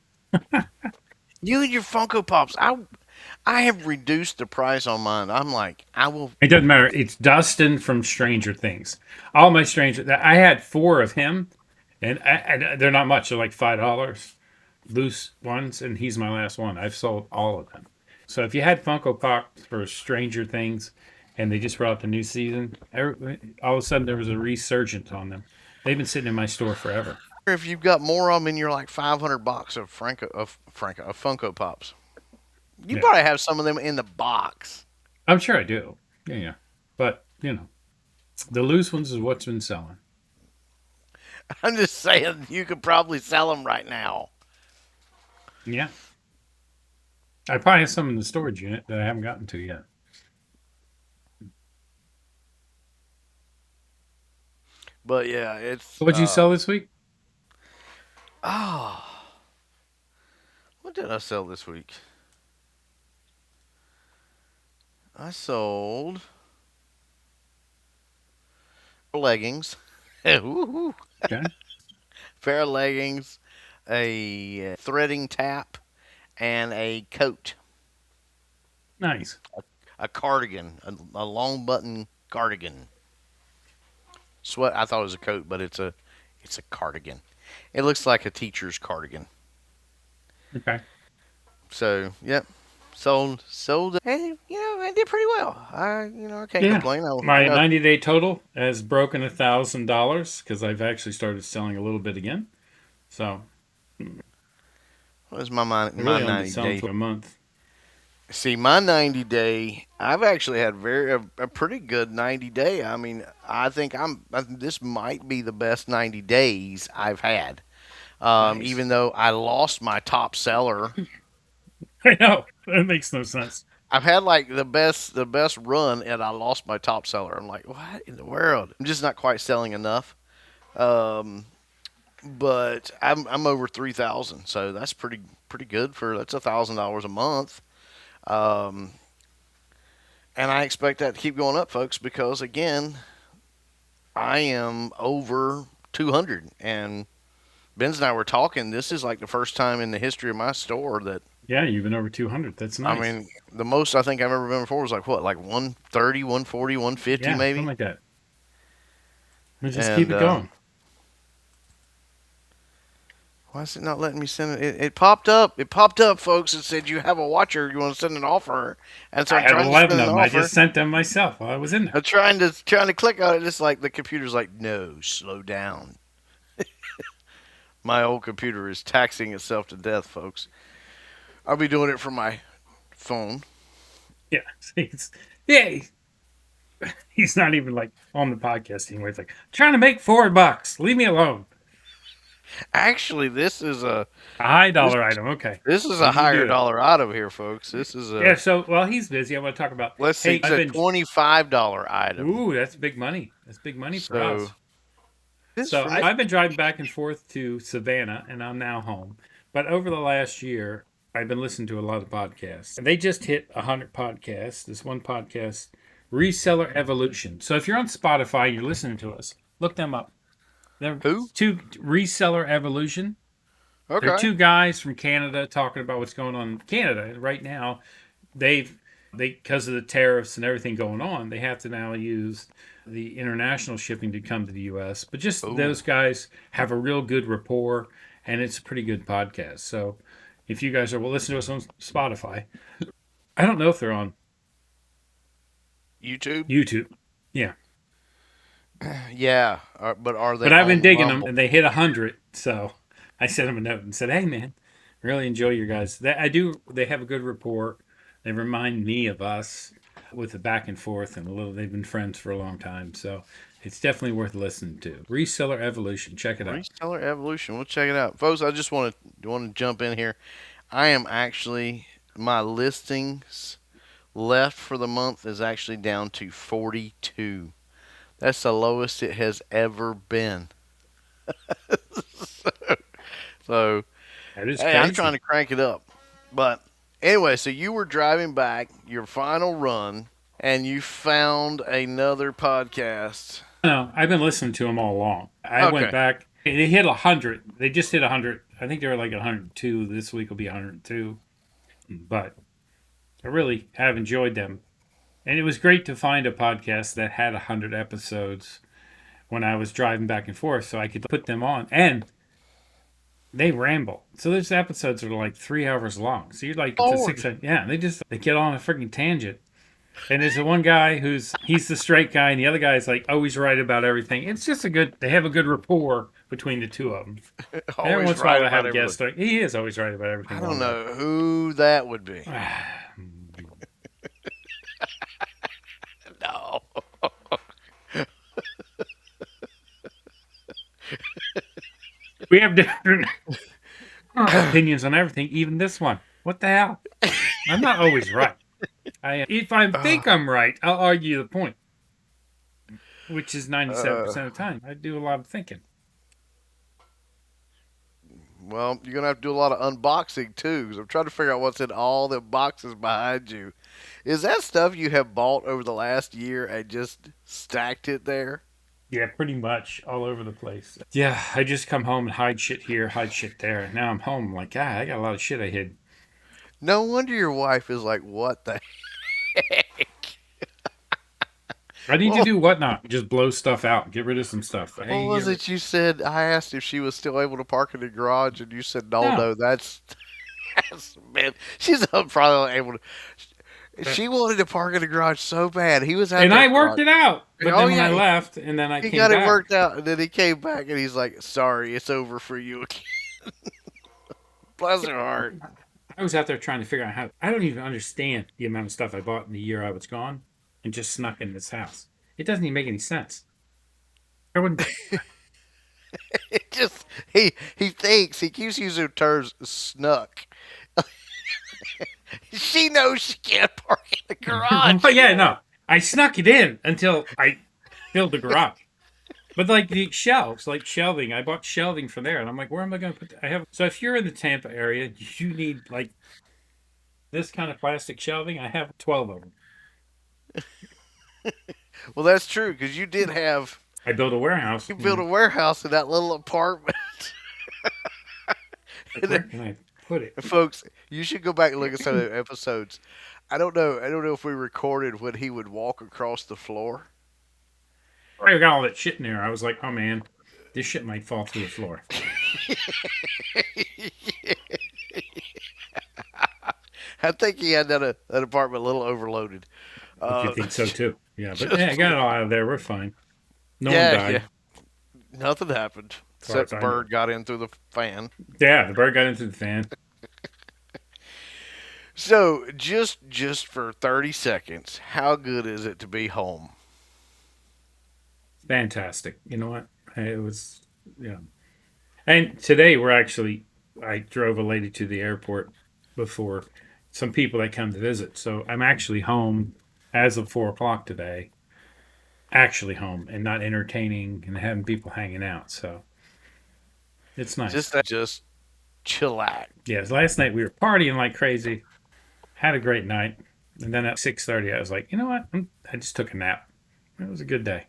You and your Funko Pops. I have reduced the price on mine. I'm like, I will. It doesn't matter. It's Dustin from Stranger Things. All my Stranger. I had four of him, and they're not much. They're like $5 loose ones, and he's my last one. I've sold all of them. So if you had Funko Pops for Stranger Things, and they just brought out the new season, all of a sudden there was a resurgence on them. They've been sitting in my store forever. If you've got more of them in your like 500 box of Funko Pops, you Yeah, probably have some of them in the box. I'm sure I do. Yeah, yeah. But the loose ones is what's been selling. I'm just saying, you could probably sell them right now. Yeah, I probably have some in the storage unit that I haven't gotten to yet. But yeah, it's What'd you sell this week? oh, what did I sell this week? I sold leggings. Woo-hoo. Okay, Pair of leggings, a threading tap, and a coat, nice. a cardigan, a long button cardigan. Sweat. I thought it was a coat, but it's a cardigan. It looks like a teacher's cardigan. Okay. So yep, sold, and I did pretty well. I can't Yeah. complain. I My got 90-day total has broken $1,000 because I've actually started selling a little bit again. So what is my I really only been 90 selling day. for a month. See, my 90 day, I've actually had a pretty good 90 day. I mean, I think this might be the best 90 days I've had. Nice. Even though I lost my top seller, I know. That makes no sense. I've had like the best run, and I lost my top seller. I'm like, what in the world? I'm just not quite selling enough. Um, but I'm over 3,000, so that's pretty good for that's $1,000 a month. Um, and I expect that to keep going up, folks, because again, I am over 200. And Ben's and I were talking. This is like the first time in the history of my store that Yeah, you've been over 200. That's I nice. mean, the most I think I've ever been before was like what, like 130, 140, 150 Yeah, something maybe. like that. Let's just keep And it going. why is it not letting me send it? It popped up. It popped up, folks. It said you have a watcher. You want to send an offer, and so I I'm had trying to 11 send of an them. I offer. just sent them myself while I was in there. I'm trying to click on it. It's like the computer's like, no, slow down. My old computer is taxing itself to death, folks. I'll be doing it from my phone. Yeah, yeah. He's not even like on the podcast anymore. He's like trying to make $4. Leave me alone. Actually, this is a A high this dollar item. Okay, this is a what do you higher do? dollar item here, folks. This is Yeah. a So while he's busy, I want to talk about. let's see, Hey, it's I've a been. $25 item. Ooh, that's big money. That's big money for So us. this So for me. I've been driving back and forth to Savannah, and I'm now home. But over the last year, I've been listening to a lot of podcasts. And they just hit 100 podcasts. This one podcast, Reseller Evolution. So if you're on Spotify, you're listening to us, look them up. They're Who? two Reseller Evolution. They're Okay. two guys from Canada talking about what's going on in Canada right now. They've they because of the tariffs and everything going on, they have to now use the international shipping to come to the U.S. But just Ooh, those guys have a real good rapport, and it's a pretty good podcast. So if you guys are well, listen to us on Spotify. I don't know if they're on YouTube. YouTube. Yeah, Yeah, but are they but I've been on digging them, Rumble? and they hit 100. So I sent them a note and said, "Hey, man, really enjoy your guys. I do. They have a good rapport. They remind me of us with the back and forth and a little. They've been friends for a long time, so it's definitely worth listening to. Reseller Evolution. Check it out. Reseller Evolution. We'll check it out, folks. I just want to jump in here. I am actually my listings left for the month is actually down to 42. That's the lowest it has ever been. So, That is hey, I'm trying crazy. to crank it up. But anyway, so you were driving back your final run and you found another podcast. No, I've been listening to them all along. I went Okay. back. They hit 100. They just hit 100. I think they were like 102. This week will be 102. But I really have enjoyed them. And it was great to find a podcast that had 100 episodes when I was driving back and forth so I could put them on. And they ramble. So there's episodes that are like 3 hours long. So you're like, it's a Lord. 6. Yeah, they get on a freaking tangent. And there's the one guy he's the straight guy, and the other guy is like always right about everything. It's just they have a good rapport between the two of them. Every Always once in a while right they about have everything. guests. Like, he is always right about I everything don't one guy. know who that would be. No. We have different opinions on everything, even this one. What the hell? I'm not always right. If I Uh, think I'm right, I'll argue the point, which is uh, 97% of the time. I do a lot of thinking. well, you're gonna have to do a lot of unboxing too, because I'm trying to figure out what's in all the boxes behind you. Is that stuff you have bought over the last year and just stacked it there? Yeah, pretty much all over the place. Yeah, I just come home and hide shit here, hide shit there. Now I'm home. I'm like, I got a lot of shit I hid. No wonder your wife is like, "What the heck?" I need to Well, do whatnot. Just blow stuff out. Get rid of some stuff. what Hey, was it you said? I asked if she was still able to park in the garage, and you said, "No, no. no, that's man." She's probably able to. She wanted to park in the garage so bad. He was out And there I for worked like, it out. But oh then when I yeah, left and then I he came got it back, worked out, and then he came back and he's like, "Sorry, it's over for you again." Bless her heart. I was out there trying to figure out how. I don't even understand the amount of stuff I bought in the year I was gone and just snuck in this house. It doesn't even make any sense. I wouldn't. It just he thinks he keeps using terms snuck. She knows she can't park in the garage But yeah, anymore. no. I snuck it in until I filled the garage. But like the shelves, like shelving, I bought shelving for there, and I'm like, where am I going to put? I have. So if you're in the Tampa area, you need like this kind of plastic shelving. I have 12 of them. Well, that's true because you did have I built a warehouse. you You built know, a warehouse in that little apartment. like where can I put it? Folks, you should go back and look at some of the episodes. I don't know. I don't know if we recorded when he would walk across the floor. I got all that shit in there. I was like, oh man, this shit might fall through the floor. I think he had that apartment a little overloaded. If you Uh, think so too. Yeah, but yeah, I just got it all out of there. We're fine. No one yeah, yeah. died, Nothing happened as far except as the I know. bird got in through the fan. Yeah, the bird got into the fan. So just for 30 seconds, how good is it to be home? Fantastic. You know what? It was, yeah. And today I drove a lady to the airport before some people that come to visit. So I'm actually home as of 4 o'clock today, actually home and not entertaining and having people hanging out. So it's nice. Just chillax. Yes, last night we were partying like crazy, had a great night. And then at 6:30, I was like, you know what? I just took a nap. It was a good day.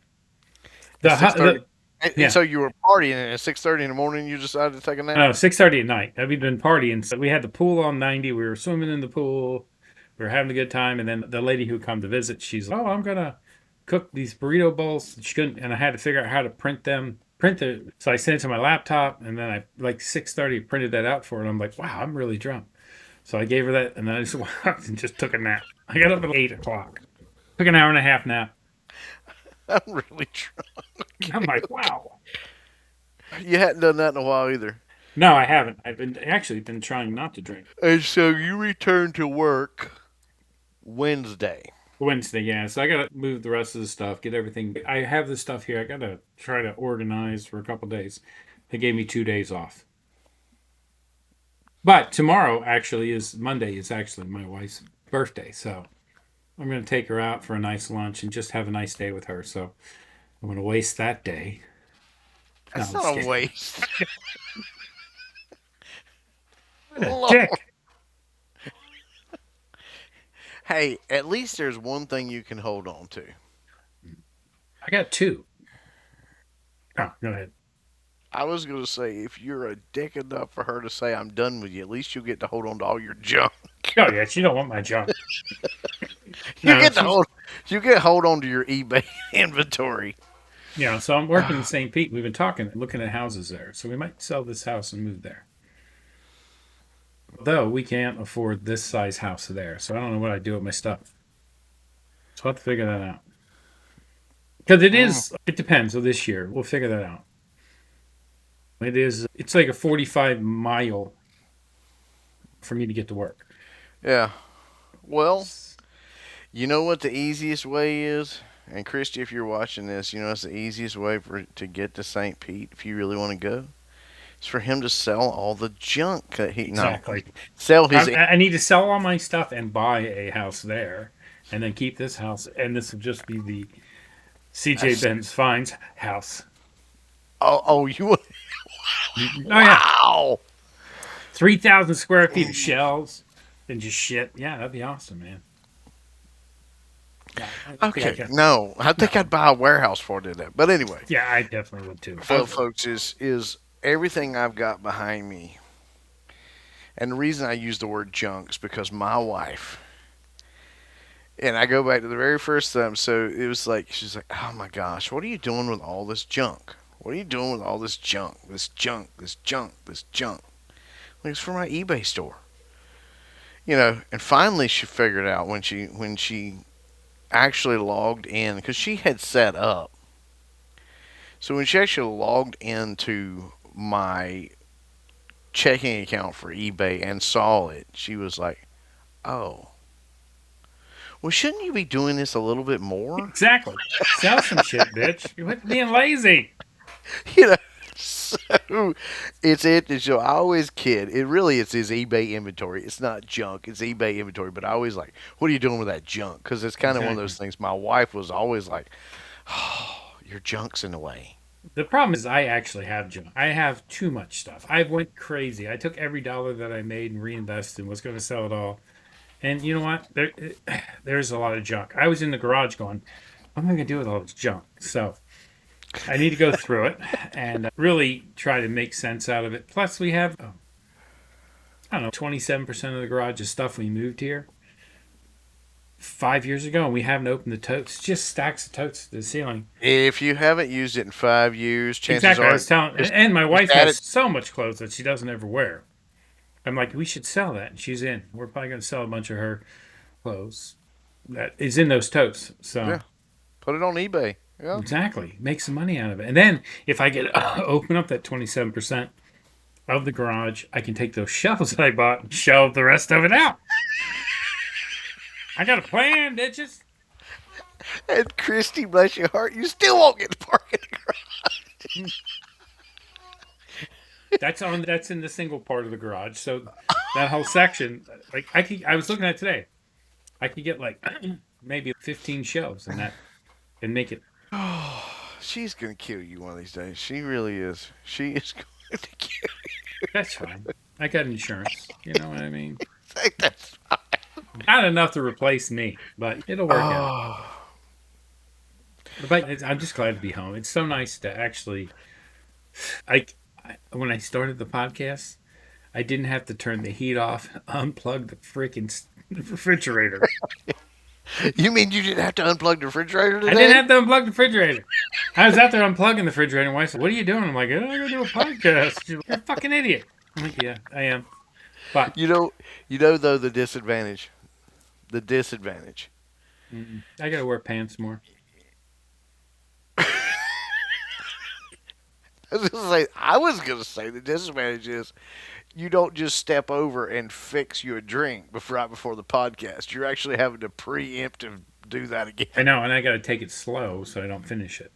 At The, 6:30. the And Yeah. so you were partying, and at 6:30 in the morning, you decided to take a nap. No, 6:30 at night. We've been partying. So we had the pool on 90. We were swimming in the pool. We were having a good time. And then the lady who come to visit, she's like, "Oh, I'm gonna cook these burrito bowls." She couldn't, and I had to figure out how to print them. So I sent it to my laptop, and then I like 6:30 printed that out for her. And I'm like, "Wow, I'm really drunk." So I gave her that, and then I just walked and just took a nap. I got up at 8 o'clock. Took an hour and a half nap. I'm really drunk. I'm like, "Wow." You hadn't done that in a while either. No, I haven't. I've been actually been trying not to drink. And so you returned to work Wednesday. Wednesday, yeah. So I gotta move the rest of the stuff, get everything. I have the stuff here. I gotta try to organize for a couple days. They gave me 2 days off. But tomorrow actually is Monday is actually my wife's birthday, so I'm gonna take her out for a nice lunch and just have a nice day with her. So I'm gonna waste that day. No, That's I'm just not a kidding. waste. What a Lord. dick! Hey, at least there's one thing you can hold on to. I got two. Oh, go ahead. I was going to say, if you're a dick enough for her to say, I'm done with you, at least you get to hold on to all your junk. Oh yeah, she don't want my junk. You No, get to she's hold on to your eBay inventory. yeah. So I'm working in St. Pete. We've been talking, looking at houses there. So we might sell this house and move there. Though we can't afford this size house there, so I don't know what I do with my stuff. So I'll have to figure that out. Because Mm, it depends. So this year, we'll figure that out. It's like a 45 mile for me to get to work. yeah. Well, you know what the easiest way is? And Christy, if you're watching this, you know it's the easiest way to get to St. Pete if you really want to go. It's for him to sell all the junk that he no Exactly. sell his. I need to sell all my stuff and buy a house there, and then keep this house. And this will just be the CJ Benz Fines house. Oh, you Oh yeah, wow. 3,000 square feet of shelves and just shit. Yeah, that'd be awesome, man. Yeah, I think I Okay, can. no, I No. think I'd buy a warehouse for it. That, but anyway, Yeah, I definitely would too. well, folks, is everything I've got behind me, and the reason I use the word junk is because my wife. And I go back to the very first time. So it was like she's like, "Oh my gosh, what are you doing with all this junk? What are you doing with all this junk? This junk, this junk, this junk?" Like, it's for my eBay store. And finally she figured out when she actually logged in because she had set up. So when she actually logged into my checking account for eBay and saw it, she was like, "Oh, well, shouldn't you be doing this a little bit more?" Exactly. Sell some shit, bitch. You quit being lazy. you know. So it's it. So I always kid. It really is his eBay inventory. It's not junk. It's eBay inventory. But I always like, what are you doing with that junk? Because it's kind of one of Exactly. those things. My wife was always like, "Oh, your junk's in the way." The problem is I actually have junk. I have too much stuff. I went crazy. I took every dollar that I made and reinvested and was going to sell it all. And you know what? There's a lot of junk. I was in the garage going, what am I going to do with all this junk? So I need to go through it and really try to make sense out of it. Plus, we have, I don't know, 27% of the garage is stuff we moved here 5 years ago, and we haven't opened the totes. Just stacks of totes to the ceiling. If you haven't used it in 5 years, chances Exactly. I are was telling, just and my just wife add has it. so much clothes that she doesn't ever wear. I'm like, we should sell that. And she's in. We're probably going to sell a bunch of her clothes that is in those totes. So Yeah, put it on eBay. Yeah. exactly, make some money out of it. And then if I get open up that 27% of the garage, I can take those shelves that I bought and shelve the rest of it out. I got a plan, bitches. And Christy, bless your heart, you still won't get to park in the garage. Mm. That's in the single part of the garage. So that whole section, like I was looking at it today. I could get like maybe 15 shelves in that and make it. She's gonna kill you one of these days. She really is. She is going to kill That's fine. I got insurance. You know what I mean? you. That's Not enough to replace me, but it'll work out. oh, But I'm just glad to be home. It's so nice to actually. I, when I started the podcast, I didn't have to turn the heat off, unplug the freaking refrigerator. you mean you didn't have to unplug the refrigerator I didn't today? have to unplug the refrigerator. I was out there unplugging the refrigerator, and my wife said, "What are you doing?" I'm like, "Oh, I gotta do a podcast." She's like, "You're a fucking idiot." I'm like, "Yeah, I am." But You know, you know though the disadvantage. The disadvantage. I gotta wear pants more. I was gonna say the disadvantage is you don't just step over and fix you a drink right before the podcast. You're actually having to preempt and do that I again. know, and I gotta take it slow so I don't finish it.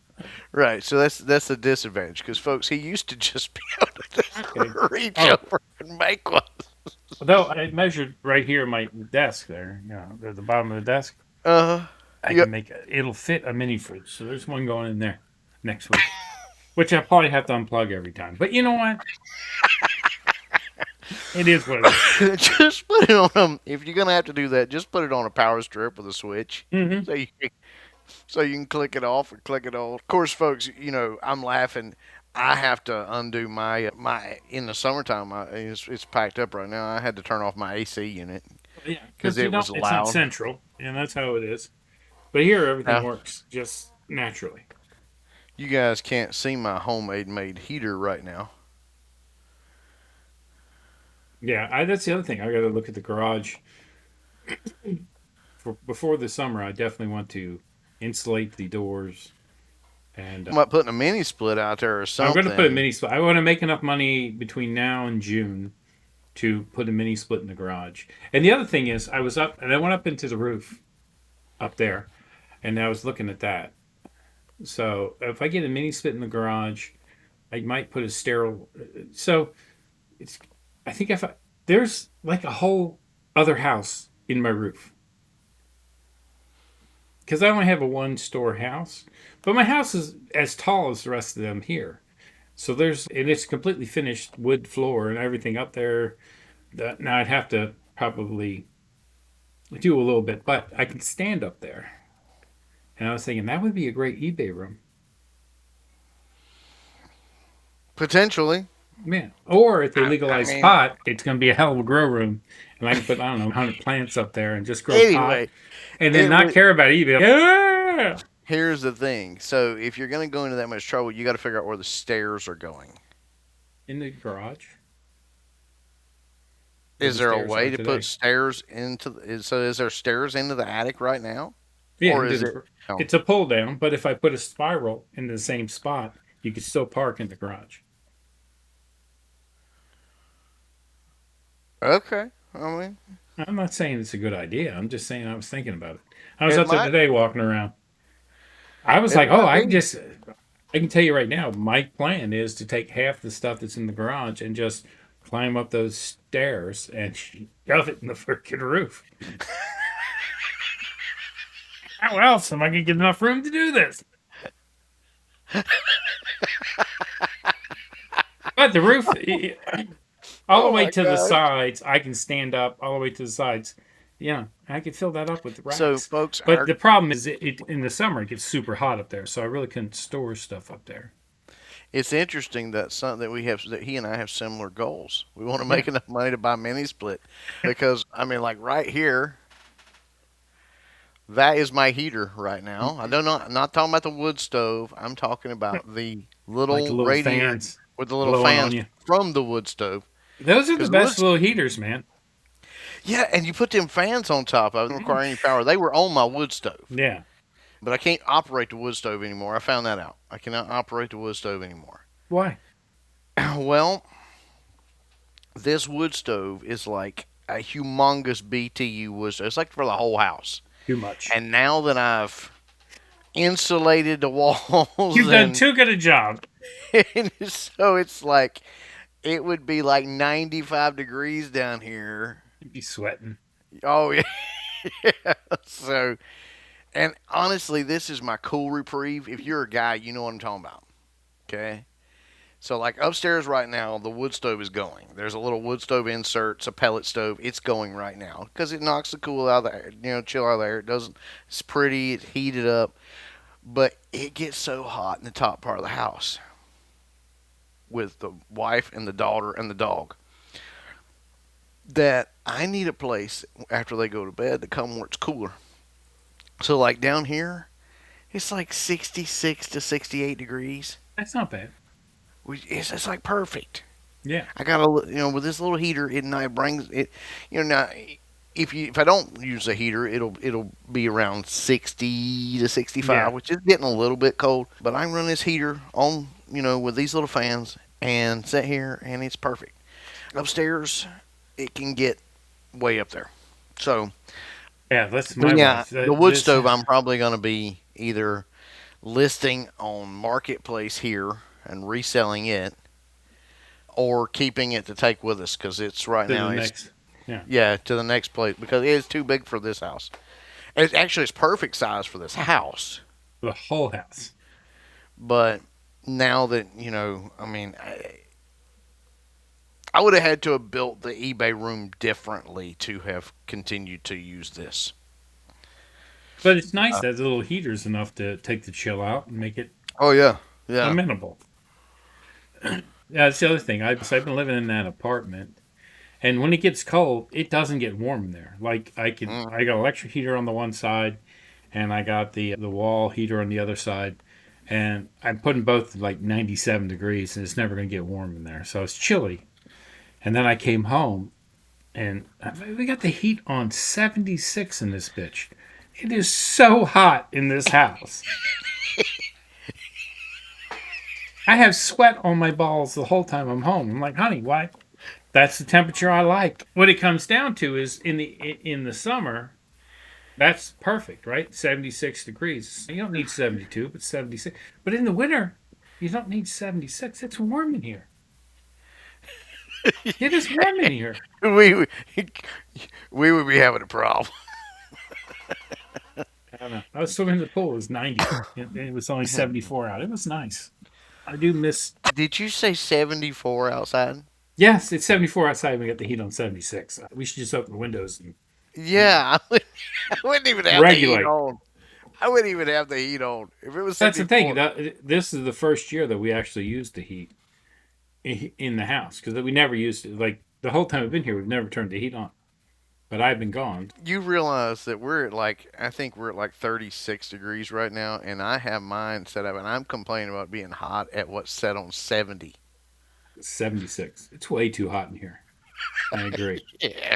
Right. So that's the disadvantage because folks, he used to just be able to Okay. just reach Oh, over and make one. although I measured right here my desk there, at the bottom of the desk. Uh, I yep. can make it. It'll fit a mini fridge. So there's one going in there next week, which I probably have to unplug every time. But you know what? It is what it is. just put it on if you're gonna have to do that, just put it on a power strip with a switch. Mm-hmm. So you so you can click it off or click it on. Of course, folks, I'm laughing. I have to undo my in the summertime. It's packed up right now. I had to turn off my AC unit Yeah, because because it was it's not loud. central, and that's how it is. But here, everything Now, works just naturally. you guys can't see my homemade made heater right now. Yeah, that's the other thing. I got to look at the garage for before the summer. I definitely want to insulate the doors, and I'm not putting a mini split out there or I'm going to put a something. mini split. I want to make enough money between now and June to put a mini split in the garage. And the other thing is, I was up and I went up into the roof up there, and I was looking at that. So if I get a mini split in the garage, I might put a sterile. So it's, I think if I, there's like a whole other house in my roof because I only have a one store house, but my house is as tall as the rest of them here. So and it's completely finished wood floor and everything up there. Now I'd have to probably do a little bit, but I can stand up there. And I was thinking that would be a great eBay room. Potentially. Man, or if they I legalize mean, pot, it's going to be a hell of a grow room, and I can put I don't know 100 plants up there and just grow pot, anyway, and then it not was. care about eBay. Yeah, Here's the thing. So if you're going to go into that much trouble, you got to figure out where the stairs are going. in the garage where Is the there a stairs way are to put today. stairs so is there stairs into the attic right now? Yeah, you Or can do is it no. it's a pull down, but if I put a spiral in the same spot, you could still park in the garage. Okay. I mean, I'm not saying it's a good idea. I'm just saying I was thinking about it. I was it out there might today walking around. I was it like, oh, might be. I can tell you right now, my plan is to take half the stuff that's in the garage and just climb up those stairs and shove it in the freaking roof. How else am I going to get enough room to do this? But the roof, all the Oh way my to the gosh. sides, I can stand up all the way to the sides. Yeah, I could fill that up with So racks. folks, But our the problem is, in the summer, it gets super hot up there, so I really couldn't store stuff up there. it's interesting that that he and I have similar goals. We want to Yeah. make enough money to buy mini split because I mean like right here, that is my heater right now. I don't know. I'm not talking about the wood stove. I'm talking about the Like the little little radiator fans with the little blowing fans on you. from the wood stove. Those are the Because the wood, best little heaters, man. yeah, and you put them fans on top. I didn't require any power. They were on my wood stove, Yeah. but I can't operate the wood stove anymore. I found that out. I cannot operate the wood stove anymore. Why? Well, this wood stove is like a humongous BTU wood stove. It's like for the whole house. Too much. And now that I've insulated the walls You've done too good a job. and so it's like it would be like 95 degrees down here. You'd be sweating. Oh yeah. So, and honestly, this is my cool reprieve. If you're a guy, you know what I'm talking about. Okay. So like upstairs right now, the wood stove is going. There's a little wood stove insert. It's a pellet stove. It's going right now because it knocks the cool out of the air, chill out of the air. It doesn't. It's pretty. It's heated up, but it gets so hot in the top part of the house with the wife and the daughter and the dog that I need a place after they go to bed to come where it's cooler. So like down here, it's like 66 to 68 degrees. That's not bad. It's like perfect. Yeah. I got a with this little heater, it brings it. Now if I don't use a heater, it'll be around 60 to 65, Yeah. which is getting a little bit cold. But I can run this heater on with these little fans and sit here, and it's perfect. Upstairs, it can get way up there. So Yeah, that's my yeah, wife. the wood stove I'm probably going to be either listing on Marketplace here and reselling it, or keeping it to take with us because it's right to now. the It's next. Yeah. yeah, to the next place because it is too big for this house. It's perfect size for this house, The whole house. but now that I mean, I would have had to have built the eBay room differently to have continued to use this. But it's nice that the little heater's enough to take the chill out and make it Oh yeah, yeah. amenable. Yeah, that's the other thing. I've been living in that apartment, and when it gets cold, it doesn't get warm in there. Like I Mm. got an electric heater on the one side, and I got the wall heater on the other side, and I'm putting both like 97 degrees, and it's never going to get warm in there. So it's chilly. And then I came home, and we got the heat on 76 in this bitch. It is so hot in this house. I have sweat on my balls the whole time I'm home. I'm like, honey, why? That's the temperature I like. What it comes down to is in the summer, that's perfect, right? 76 degrees. You don't need 72, but 76. But in the winter, you don't need 76. It's warm in here. It is warm in here. we would- we would be having a problem. I don't know. I was swimming in the pool. It was 90. It was only 74 out. It was nice. I do miss. Did you say 74 outside? Yes, it's 74 outside. We got the heat on 76. We should just open the windows and Yeah, I wouldn't even have the heat regulate. on. I wouldn't even have the heat on if it was That's the 74. thing. This is the first year that we actually used the heat in the house because we never used it. Like the whole time we've been here, we've never turned the heat on. But I've been gone. You realize that I think we're at like 36 degrees right now, and I have mine set up, and I'm complaining about being hot at what's set on 70. 76. It's way too hot in here. I agree. Yeah.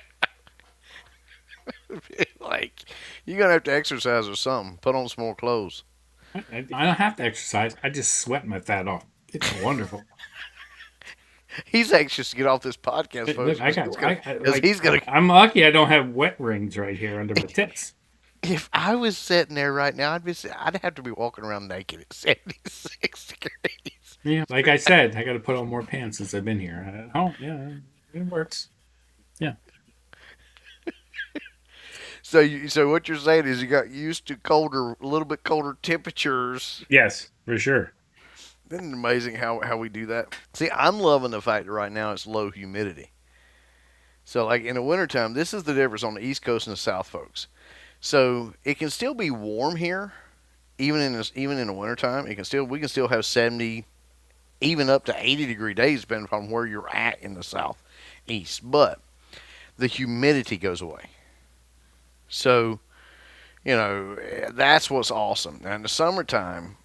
Like, you're going to have to exercise or something. Put on some more clothes. I don't have to exercise. I just sweat my fat off. It's wonderful. He's anxious to get off this podcast, folks. Look, He's gonna. I'm lucky I don't have wet rings right here under my tits. If I was sitting there right now, I'd have to be walking around naked at 76 degrees. Yeah, like I said, I got to put on more pants since I've been here. Oh, yeah, it works. Yeah. So what you're saying is you got used to a little bit colder temperatures. Yes, for sure. Isn't it amazing how we do that? See, I'm loving the fact that right now it's low humidity. So like in the wintertime, this is the difference on the East Coast and the South, folks. So it can still be warm here, even in the wintertime. We can still have 70, even up to 80-degree days, depending upon where you're at in the South, East. But the humidity goes away. So, that's what's awesome. Now in the summertime,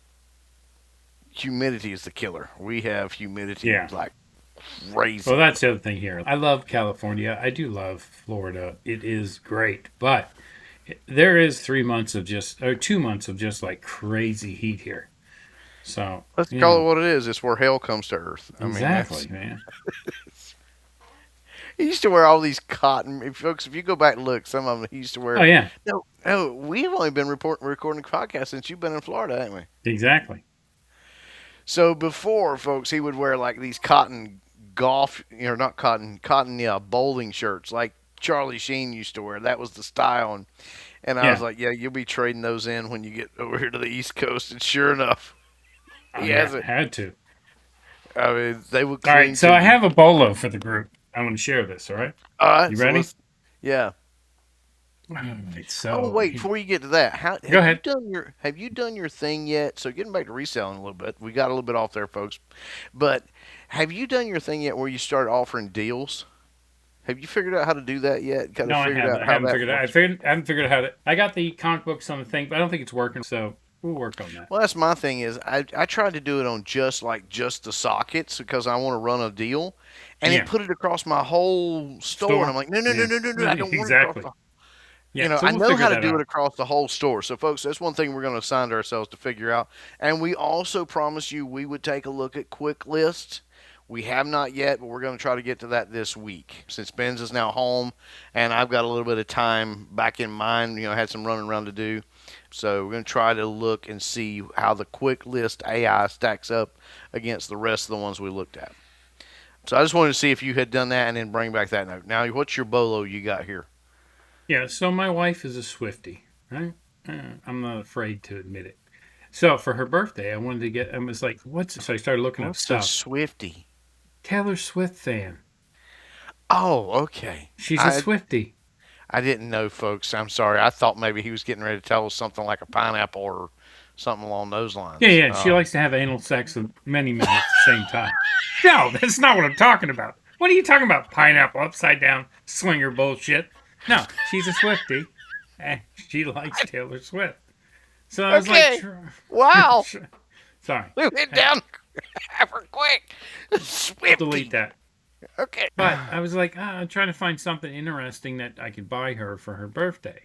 humidity is the killer. We have humidity like crazy. Well, that's the other thing here. I love California. I do love Florida. It is great, but there is 2 months of just like crazy heat here. So let's call it what it is. It's where hell comes to earth. Exactly, man. He used to wear all these cotton. Folks, if you go back and look, some of them he used to Oh wear. yeah, No, no, we've only been recording podcasts since you've been in Florida, haven't we? exactly. So before, folks, he would wear like these cotton golf, not cotton, yeah, bowling shirts like Charlie Sheen used to wear. That was the style, and I was Yeah. like, yeah, you'll be trading those in when you get over here to the East Coast. And sure enough, Oh he yeah, has it. had to. I mean, they would All right, cling so to I you. have a bolo for the group. I'm going to share this. All right, All right, you so ready? yeah. All right, Oh so wait, before you get to that, how go ahead. have you done your thing yet? So getting back to reselling a little bit, we got a little bit off there, folks. But have you done your thing yet where you start offering deals? Have you figured out how to do that yet? Kind No, of I figured haven't. out I how haven't that figured it out. works? I haven't figured out how to. I got the comic books on the thing, but I don't think it's working. So we'll work on that. Well, that's my thing is I tried to do it on just the sockets because I want to run a deal, and it Yeah, put it across my whole store, and I'm store. like, no, no, no, Yeah, no, no, no, I don't want it across exactly. the. Yeah, so I we'll know figure how to that do it out. across the whole store. So, folks, that's one thing we're going to assign to ourselves to figure out. And we also promised you we would take a look at quick lists. We have not yet, but we're going to try to get to that this week since Ben's is now home and I've got a little bit of time back in mind. Had some running around to do. So, we're going to try to look and see how the quick list AI stacks up against the rest of the ones we looked at. So, I just wanted to see if you had done that and then bring back that note. Now, what's your bolo you got here? Yeah, so my wife is a Swiftie, right? I'm not afraid to admit it. So for her birthday, I wanted to get. I was like, "What's?" So I started looking up What's a stuff. Swifty? Taylor Swift fan. Oh, okay. She's a I Swiftie. I didn't know, folks. I'm sorry. I thought maybe he was getting ready to tell us something like a pineapple or something along those Yeah, lines. yeah. She likes to have anal sex with many men at the same time. No, that's not what I'm talking about. What are you talking about? Pineapple upside down swinger bullshit. No, she's a Swiftie, and she likes Taylor Swift. So I was like, Okay. Wow. sorry, We went down for quick. I'll delete Swifty. that. Okay. But I was like, I'm trying to find something interesting that I could buy her for her birthday.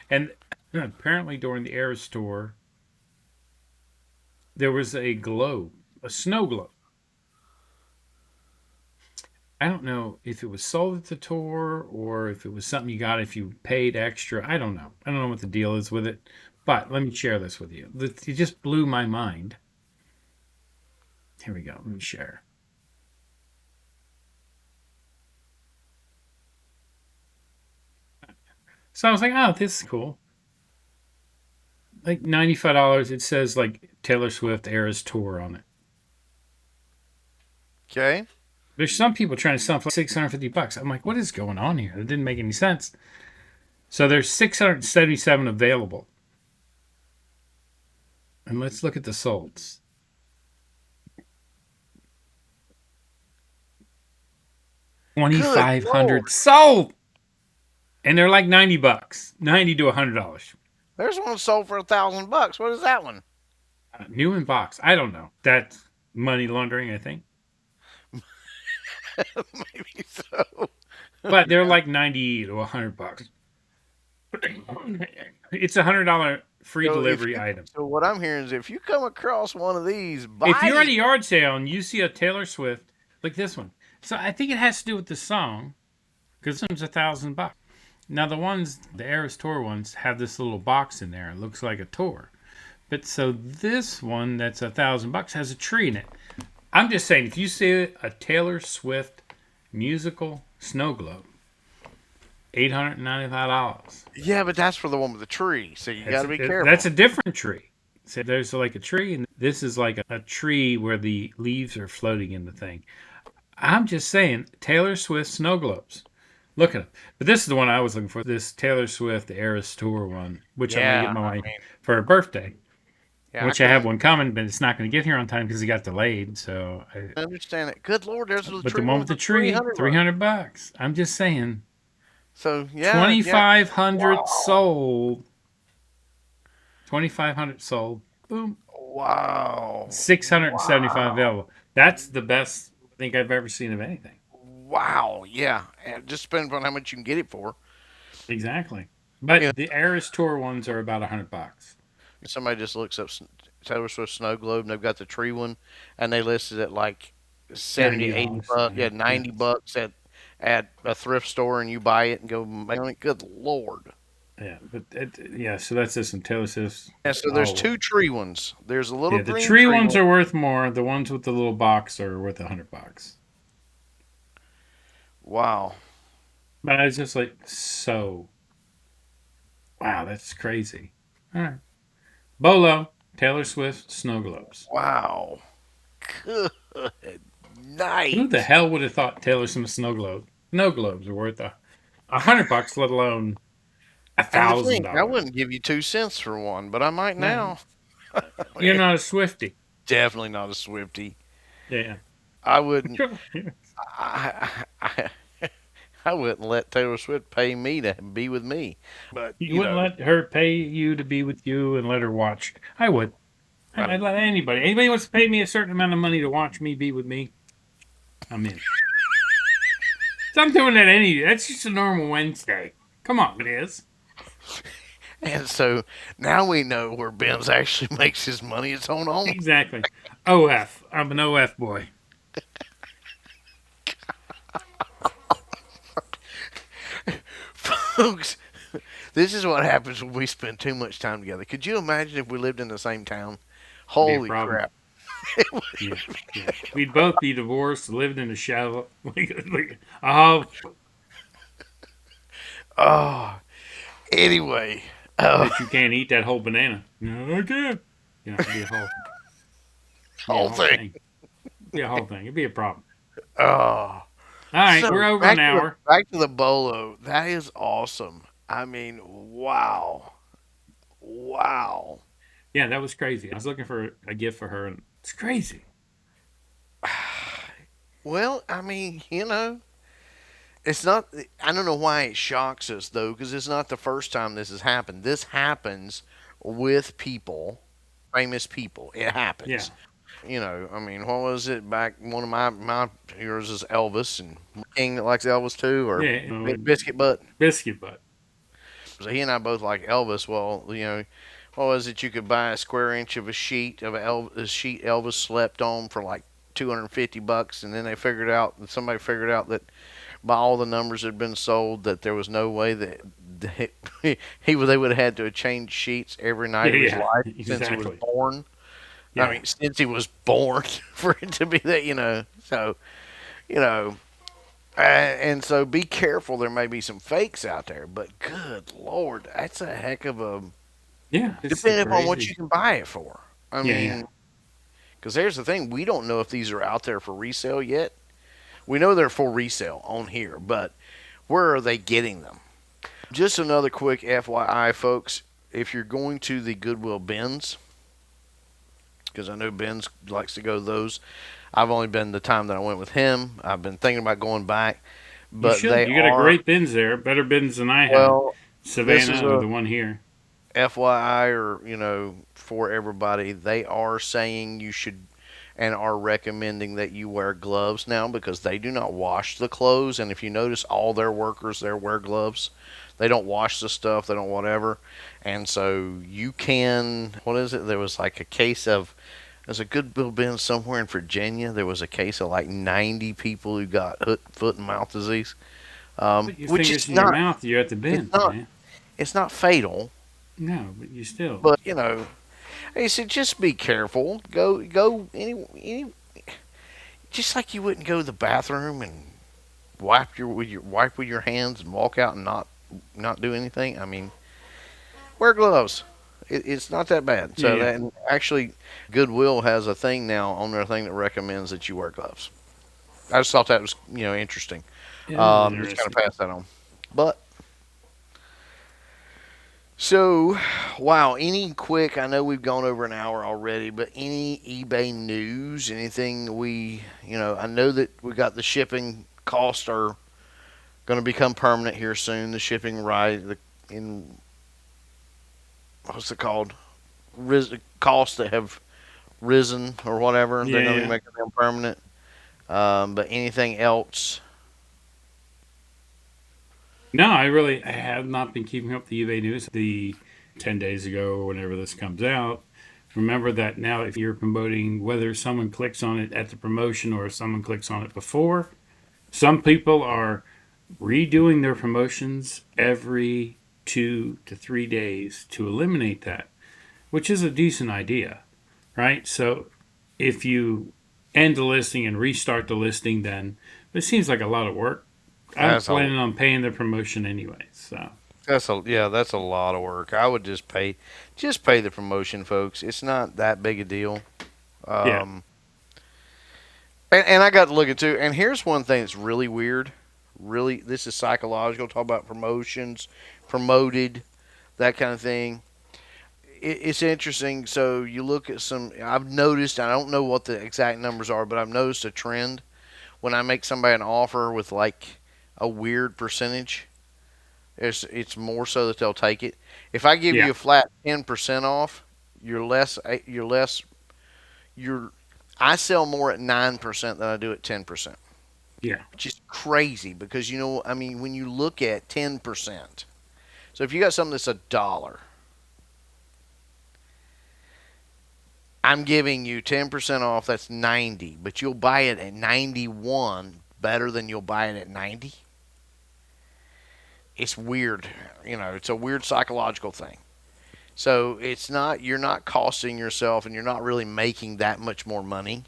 And apparently during the Eras tour, there was a globe, a snow globe. I don't know if it was sold at the tour or if it was something you got if you paid extra. I don't know. I don't know what the deal is with it. But let me share this with you. It just blew my mind. Here we go. Let me share. So I was like, oh, this is cool. Like $95. It says like Taylor Swift Eras Tour on it. Okay. There's some people trying to sell for $650. I'm like, what is going on here? It didn't make any sense. So there's 677 available. And let's look at the solds. Good 2,500 Lord. sold. And they're like $90, 90 to $100. There's one sold for $1,000. What is that one? New in box. I don't know. That's money laundering, I think. Maybe so. But they're like 90 to $100. It's $100 free So if delivery you, item. so what I'm hearing is if you come across one of these, If buy you're at a it. yard sale and you see a Taylor Swift, like this one. So I think it has to do with the song, because this one's $1,000. Now the Eras Tour ones have this little box in there. It looks like a tour. But so this one that's $1,000 has a tree in it. I'm just saying, if you see a Taylor Swift musical snow globe, $895. Yeah, but that's for the one with the tree. So you got to be That's careful. a different tree. So there's like a tree, and this is like a tree where the leaves are floating in the thing. I'm just saying, Taylor Swift snow globes. Look at them. But this is the one I was looking for. This Taylor Swift the Eras Tour one, which I'm gonna Yeah, get my I wife mean, for her birthday. yeah, I Which I have can one coming, but it's not going to get here on time because it got delayed. So, understand it. Good Lord, there's a but the tree one one with the for three tree, hundred three bucks. hundred bucks. I'm just saying, So yeah, yeah. 2,500 Wow, sold. 2,500 sold. Boom. wow, 675 wow, available. That's the best I think I've ever seen of anything. wow. Yeah, and just depends on how much you can get it for. Exactly. You know, But the Eras Tour ones are about $100. somebody just looks up Taylor Swift Snow Globe, and they've got the tree one, and they listed it like 70, 80 $90. bucks. Yeah. Yeah, Yeah. 90 bucks at at a thrift store and you buy it and go make on it. Good Lord. Yeah, but yeah, so that's just some Taylor Swift's. And so there's Oh, two tree ones. There's a little yeah, the green tree tree ones one. are worth more. The ones with the little box are worth $100. Wow. But I was just like, so wow, that's crazy. All right, Bolo, Taylor Swift snow globes. Wow. Good Who the night. hell would have thought Taylor Swift snow globes are worth $100, let alone a And the thousand thing, I dollars? wouldn't give you 2 cents for one, but I might No, now. you're not a Swifty. Definitely not a Swifty. Yeah. I wouldn't. I, I wouldn't let Taylor Swift pay me to be with me. But You wouldn't let her pay you to be with you and let her watch. I would. I, I'd let anybody. Anybody wants to pay me a certain amount of money to watch me be with me, I'm in. So I'm doing that That's just a normal Wednesday. Come on, it is. and so now we know where Ben's actually makes his money. It's on home. Exactly. OF. I'm an OF boy. Folks, this is what happens when we spend too much time together. Could you imagine if we lived in the same town? Be a Holy problem. crap. Yeah. Yeah. We'd both be divorced, lived in a shadow. Oh, Oh, anyway. bet you can't eat that whole banana. No, I can't. You know, it'd be a Whole whole thing. thing. Be a whole thing. It'd be a problem. Oh. All right, So we're over an hour. back to the bolo. That is awesome. I mean, wow. Wow. Yeah, that was crazy. I was looking for a gift for her, and it's crazy. Well, I mean, it's not. I don't know why it shocks us though, because it's not the first time this has happened. This happens with people, famous people. It Yeah, happens. I mean, what was it back? One of my heroes is Elvis, and King that likes Elvis too, or yeah. Biscuit Butt. Biscuit butt. So he and I both like Elvis. Well, what was it? You could buy a square inch of a sheet of a sheet Elvis slept on for like $250, and then somebody figured out that by all the numbers that had been sold, that there was no way that they would have had to have changed sheets every night Yeah, of his yeah, life since he was exactly. born. I Yeah, mean, since he was born, for it to be that, So, you know, and so be careful. There may be some fakes out there, but good lord, that's a heck of a yeah. It's depending upon what crazy. you can buy it for. I Yeah, yeah. mean, because here's the thing: we don't know if these are out there for resale yet. We know they're for resale on here, but where are they getting them? Just another quick FYI, folks. If you're going to the Goodwill bins, because I know Ben's likes to go to those. I've only been the time that I went with him. I've been thinking about going back, You but should. they You got a are, great bins there. Better bins than I had. well, this is Savannah or a the one here. FYI, or for everybody. They are saying you should and are recommending that you wear gloves now, because they do not wash the clothes. And if you notice, all their workers there wear gloves. They don't wash the stuff. They don't whatever. And so you can, what is it? There was like a case of, there's a Goodwill bin somewhere in Virginia. There was a case of like 90 people who got foot and mouth disease, Put your which fingers is in your not, mouth. You're at the it's bins, not, man. it's not fatal, No, but you still. but he said just be careful. Go any just like you wouldn't go to the bathroom and wipe with your hands and walk out and not do anything. I mean, wear gloves. It's not that bad. Yeah, So yeah. that, and actually, Goodwill has a thing now on their thing that recommends that you wear gloves. I just thought that was interesting. It is Just kind of interesting. pass that on. But so, wow, any quick, I know we've gone over an hour already, but any eBay news, anything I know that we got the shipping costs are going to become permanent here soon. The shipping in, what's it called? Costs that have risen or whatever, they're Yeah, going to be yeah. making them permanent. But anything else? No, I have not been keeping up the eBay news. The 10 days ago or whenever this comes out, remember that now if you're promoting, whether someone clicks on it at the promotion or if someone clicks on it before, Some people are redoing their promotions every 2 to 3 days to eliminate that, which is a decent idea, right? So if you end the listing and restart the listing, then it seems like a lot of work. I'm That's a planning on paying the promotion anyway. So that's a lot of work. I would just pay the promotion, folks. It's not that big a deal. yeah, Um, and I got to look into. And here's one thing that's really weird. Really, this is psychological. Talk about promotions, promoted, that kind of thing. It's interesting. So you look at some. I've noticed. I don't know what the exact numbers are, but I've noticed a trend when I make somebody an offer with like a weird percentage. It's more so that they'll take it. If I give yeah, you a flat 10% off, you're less. You're less. You're. I sell more at 9% than I do at 10%, yeah, which is crazy because I mean, when you look at 10%, so if you got something that's $1, I'm giving you 10% off. That's 90, but you'll buy it at 91 better than you'll buy it at 90. It's weird, It's a weird psychological thing. So it's not you're not costing yourself, and you're not really making that much more money.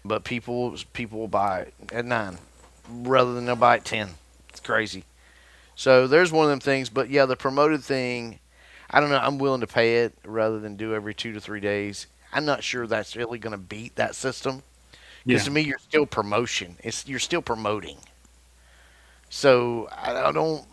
But people will buy it at 9 rather than they'll buy it 10. It's crazy. So there's one of them things. But yeah, the promoted thing, I don't know. I'm willing to pay it rather than do every 2 to 3 days. I'm not sure that's really going to beat that system because yeah. to me, you're still promotion. You're still promoting. So I don't.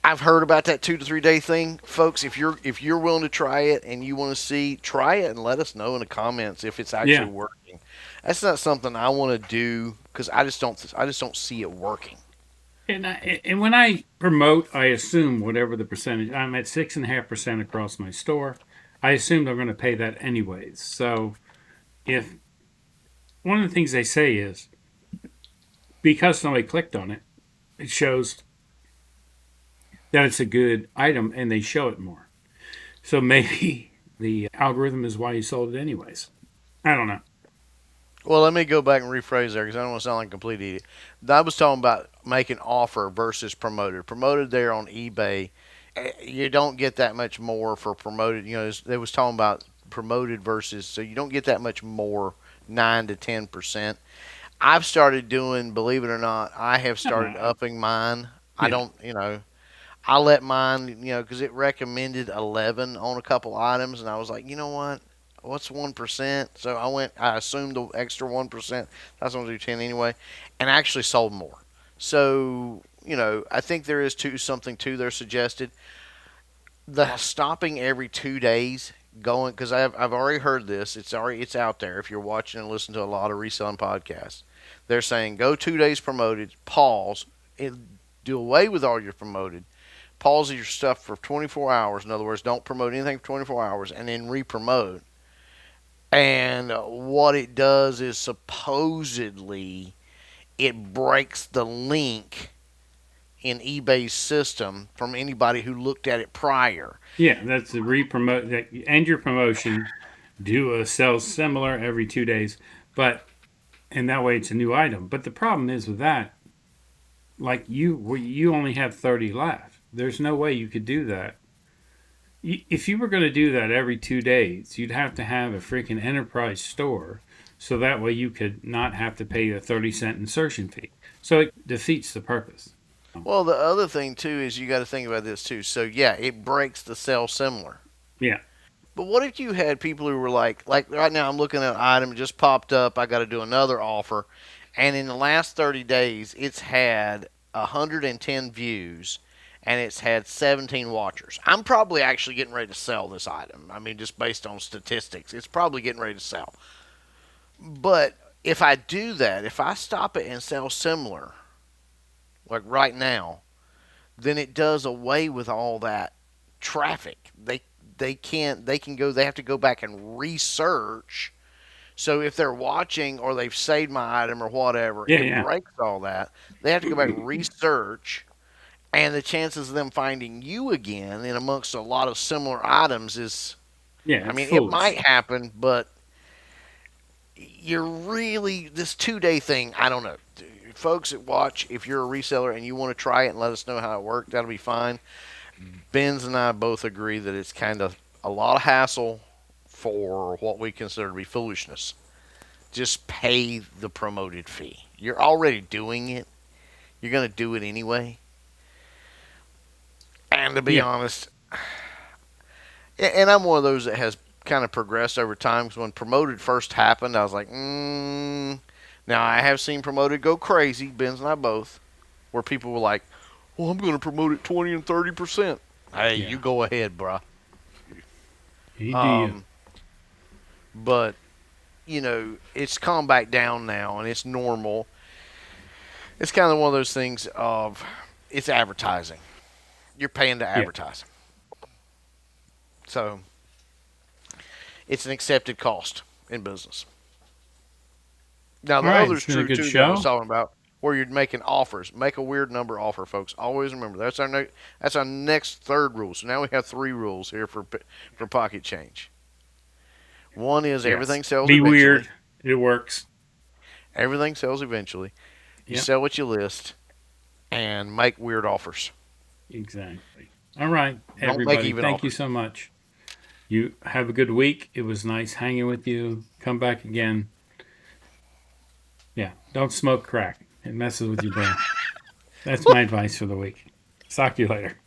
I've heard about that 2 to 3 day thing, folks. If you're willing to try it and you want to see, try it and let us know in the comments if it's actually Yeah. working. That's not something I want to do because I just don't see it working. And when I promote, I assume whatever the percentage. I'm at 6.5% across my store. I assume they're going to pay that anyways. So if one of the things they say is because somebody clicked on it, it shows that it's a good item and they show it more. So maybe the algorithm is why you sold it anyways. I don't know. Well, let me go back and rephrase there because I don't want to sound like a complete idiot. I was talking about making offer versus promoted. Promoted there on eBay, you don't get that much more for promoted. They was talking about promoted versus, so you don't get that much more, 9 to 10%. I've started doing, believe it or not, I have started Uh, upping mine. I yeah. don't, I let mine, because it recommended 11 on a couple items, and I was like, you know what? What's 1%? So I assumed the extra 1%. That's going to do 10 anyway, and I actually sold more. So, I think there is something to their suggested. The stopping every 2 days going, because I've already heard this. It's out there. If you're watching and listening to a lot of reselling podcasts, they're saying go 2 days promoted, pause, and do away with all your promoted, pause your stuff for 24 hours. In other words, don't promote anything for 24 hours and then re-promote. And what it does is supposedly it breaks the link in eBay's system from anybody who looked at it prior. Yeah, that's the re-promote. That end your promotion, do a sell similar every 2 days, but and that way it's a new item. But the problem is with that, like you only have 30 left. There's no way you could do that. If you were going to do that every 2 days, you'd have to have a freaking enterprise store, so that way you could not have to pay a 30-cent insertion fee. So it defeats the purpose. Well, the other thing too is you got to think about this too. So yeah, it breaks the sell similar. Yeah, But what if you had people who were like right now I'm looking at an item just popped up. I got to do another offer, and in the last 30 days it's had 110 views and it's had 17 watchers. I'm probably actually getting ready to sell this item. I mean, just based on statistics, it's probably getting ready to sell. But if I do that, if I stop it and sell similar, like right now, then it does away with all that traffic. They have to go back and research. So if they're watching or they've saved my item or whatever, yeah, it yeah, breaks all that. They have to go back and research, and the chances of them finding you again in amongst a lot of similar items is, yeah. I It's mean, it foolish. might happen, but you're really this 2 day thing. I don't know. folks that watch, if you're a reseller and you want to try it and let us know how it worked, that'll be fine. Benz and I both agree that it's kind of a lot of hassle for what we consider to be foolishness. Just pay the promoted fee. You're already doing it. You're going to do it anyway. And to be Yeah. honest, and I'm one of those that has kind of progressed over time. Because when promoted first happened, I was like, Now I have seen promoted go crazy. Benz and I both, where people were like, "Well, I'm going to promote it 20 and 30%." Hey, Yeah. you go ahead, bruh. You do you. Um, but it's calmed back down now, and it's normal. It's kind of one of those things of it's advertising. You're paying to Yeah. advertise, so it's an accepted cost in business. Now All the right. other's It's been a true good too that I was show. talking about, where you're making offers. Make a weird number offer, folks. Always remember that's our next third rule. So now we have three rules here for pocket change. One is Yes. everything sells Be eventually. weird. It works. Everything sells eventually. You Yep. sell what you list and make weird offers. Exactly. All right, Don't make everybody. even Thank you offers. so much. You have a good week. It was nice hanging with you. Come back again. Yeah. Don't smoke crack. It messes with your brain. That's my advice for the week. Talk to you later.